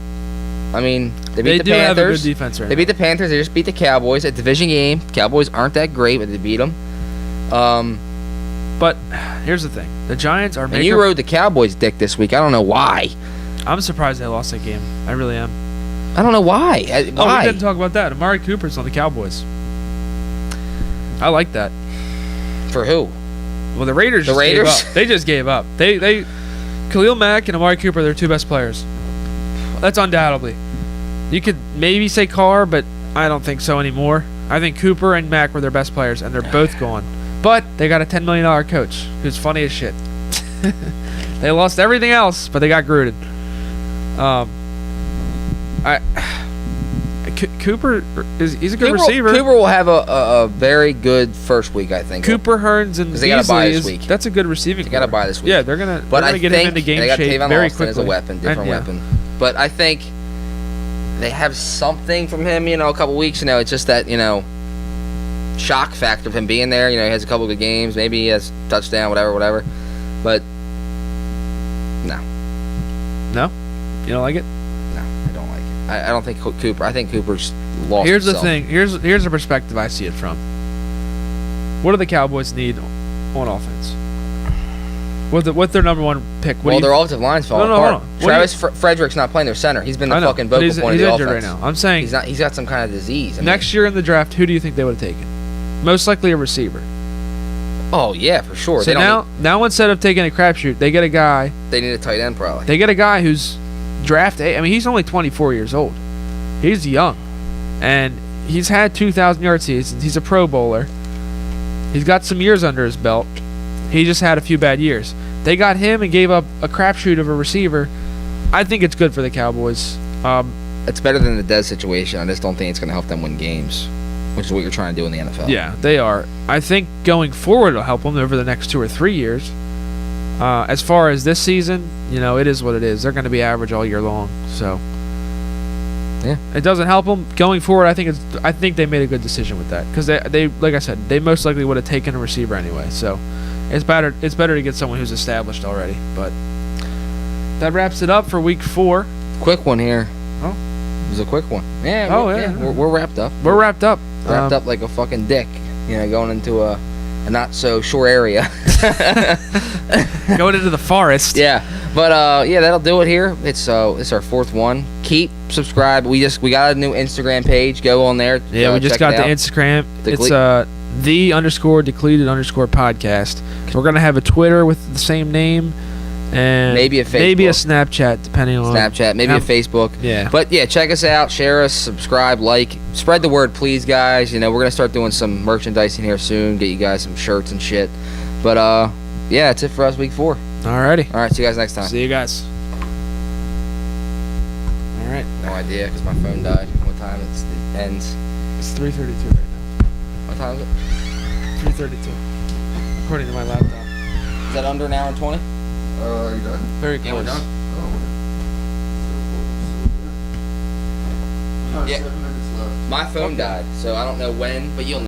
I mean, they beat the Panthers. They do have a good defense right now. They beat the Panthers. They just beat the Cowboys. A division game. Cowboys aren't that great, but they beat them. But here's the thing: the Giants are. And you rode the Cowboys' dick this week. I don't know why. I'm surprised they lost that game. I really am. I don't know why. Why? We didn't talk about that. Amari Cooper's on the Cowboys. I like that. For who? Well, the Raiders. Gave up. They just gave up. They Khalil Mack and Amari Cooper, their 2 best players. That's undoubtedly. You could maybe say Carr, but I don't think so anymore. I think Cooper and Mack were their best players, and they're both gone. But they got a $10 million coach who's funny as shit. They lost everything else, but they got Gruden. Cooper he's a good receiver. Cooper will have a very good first week, I think. Cooper, Hearns, and they got to buy this week. That's a good receiving. They got to buy this week. Yeah, they're gonna get him into game shape very quickly. As a weapon, different weapon. But I think they have something from him. A couple weeks. It's just that shock factor of him being there. He has a couple good games. Maybe he has a touchdown, whatever. But no. No, you don't like it. I don't think Cooper. I think Cooper's lost. Here's himself. the thing. Here's the perspective I see it from. What do the Cowboys need on offense? What's their number 1 pick? Their offensive line's falling apart. No. Travis Frederick's not playing their center. He's been the fucking vocal point of the offense. Right now. I'm saying he's got some kind of disease. Next year in the draft, who do you think they would have taken? Most likely a receiver. Oh yeah, for sure. So now instead of taking a crapshoot, they get a guy. They need a tight end probably. They get a guy who's draft A. I mean, he's only 24 years old. He's young, and he's had 2,000-yard seasons. He's a Pro Bowler. He's got some years under his belt. He just had a few bad years. They got him and gave up a crapshoot of a receiver. I think it's good for the Cowboys. It's better than the Dez situation. I just don't think it's going to help them win games, which is what you're trying to do in the NFL. Yeah, they are. I think going forward it'll help them over the next 2 or 3 years. As far as this season, it is what it is. They're going to be average all year long. So yeah, it doesn't help them going forward. I think they made a good decision with that because they like I said, they most likely would have taken a receiver anyway. So it's better to get someone who's established already. But that wraps it up for week 4. Quick one here. Oh, it was a quick one. Yeah. Oh yeah. We're wrapped up. We're wrapped up. Wrapped up like a fucking dick. Going into a not so sure area. Going into the forest. Yeah. But that'll do it here. It's our 4th one. Keep subscribe. We got a new Instagram page. Go on there. Yeah, we just got the Instagram. It's _Decleated_podcast. We're gonna have a Twitter with the same name. And maybe a Facebook. Maybe a Snapchat, depending on Snapchat, maybe a Facebook. Yeah. But yeah, check us out, share us, subscribe, like, spread the word, please, guys. We're gonna start doing some merchandising here soon. Get you guys some shirts and shit. But yeah, that's it for us, week 4. Alrighty. All right, see you guys next time. See you guys. All right. No idea, because my phone died. What time it ends? It's 3:32 right now. What time is it? 3:32. According to my laptop. Is that under an hour and 20? Are you done? Very close. Yeah, we're done. Oh, Yeah. 7 minutes left. My phone died, so I don't know when, but you'll know.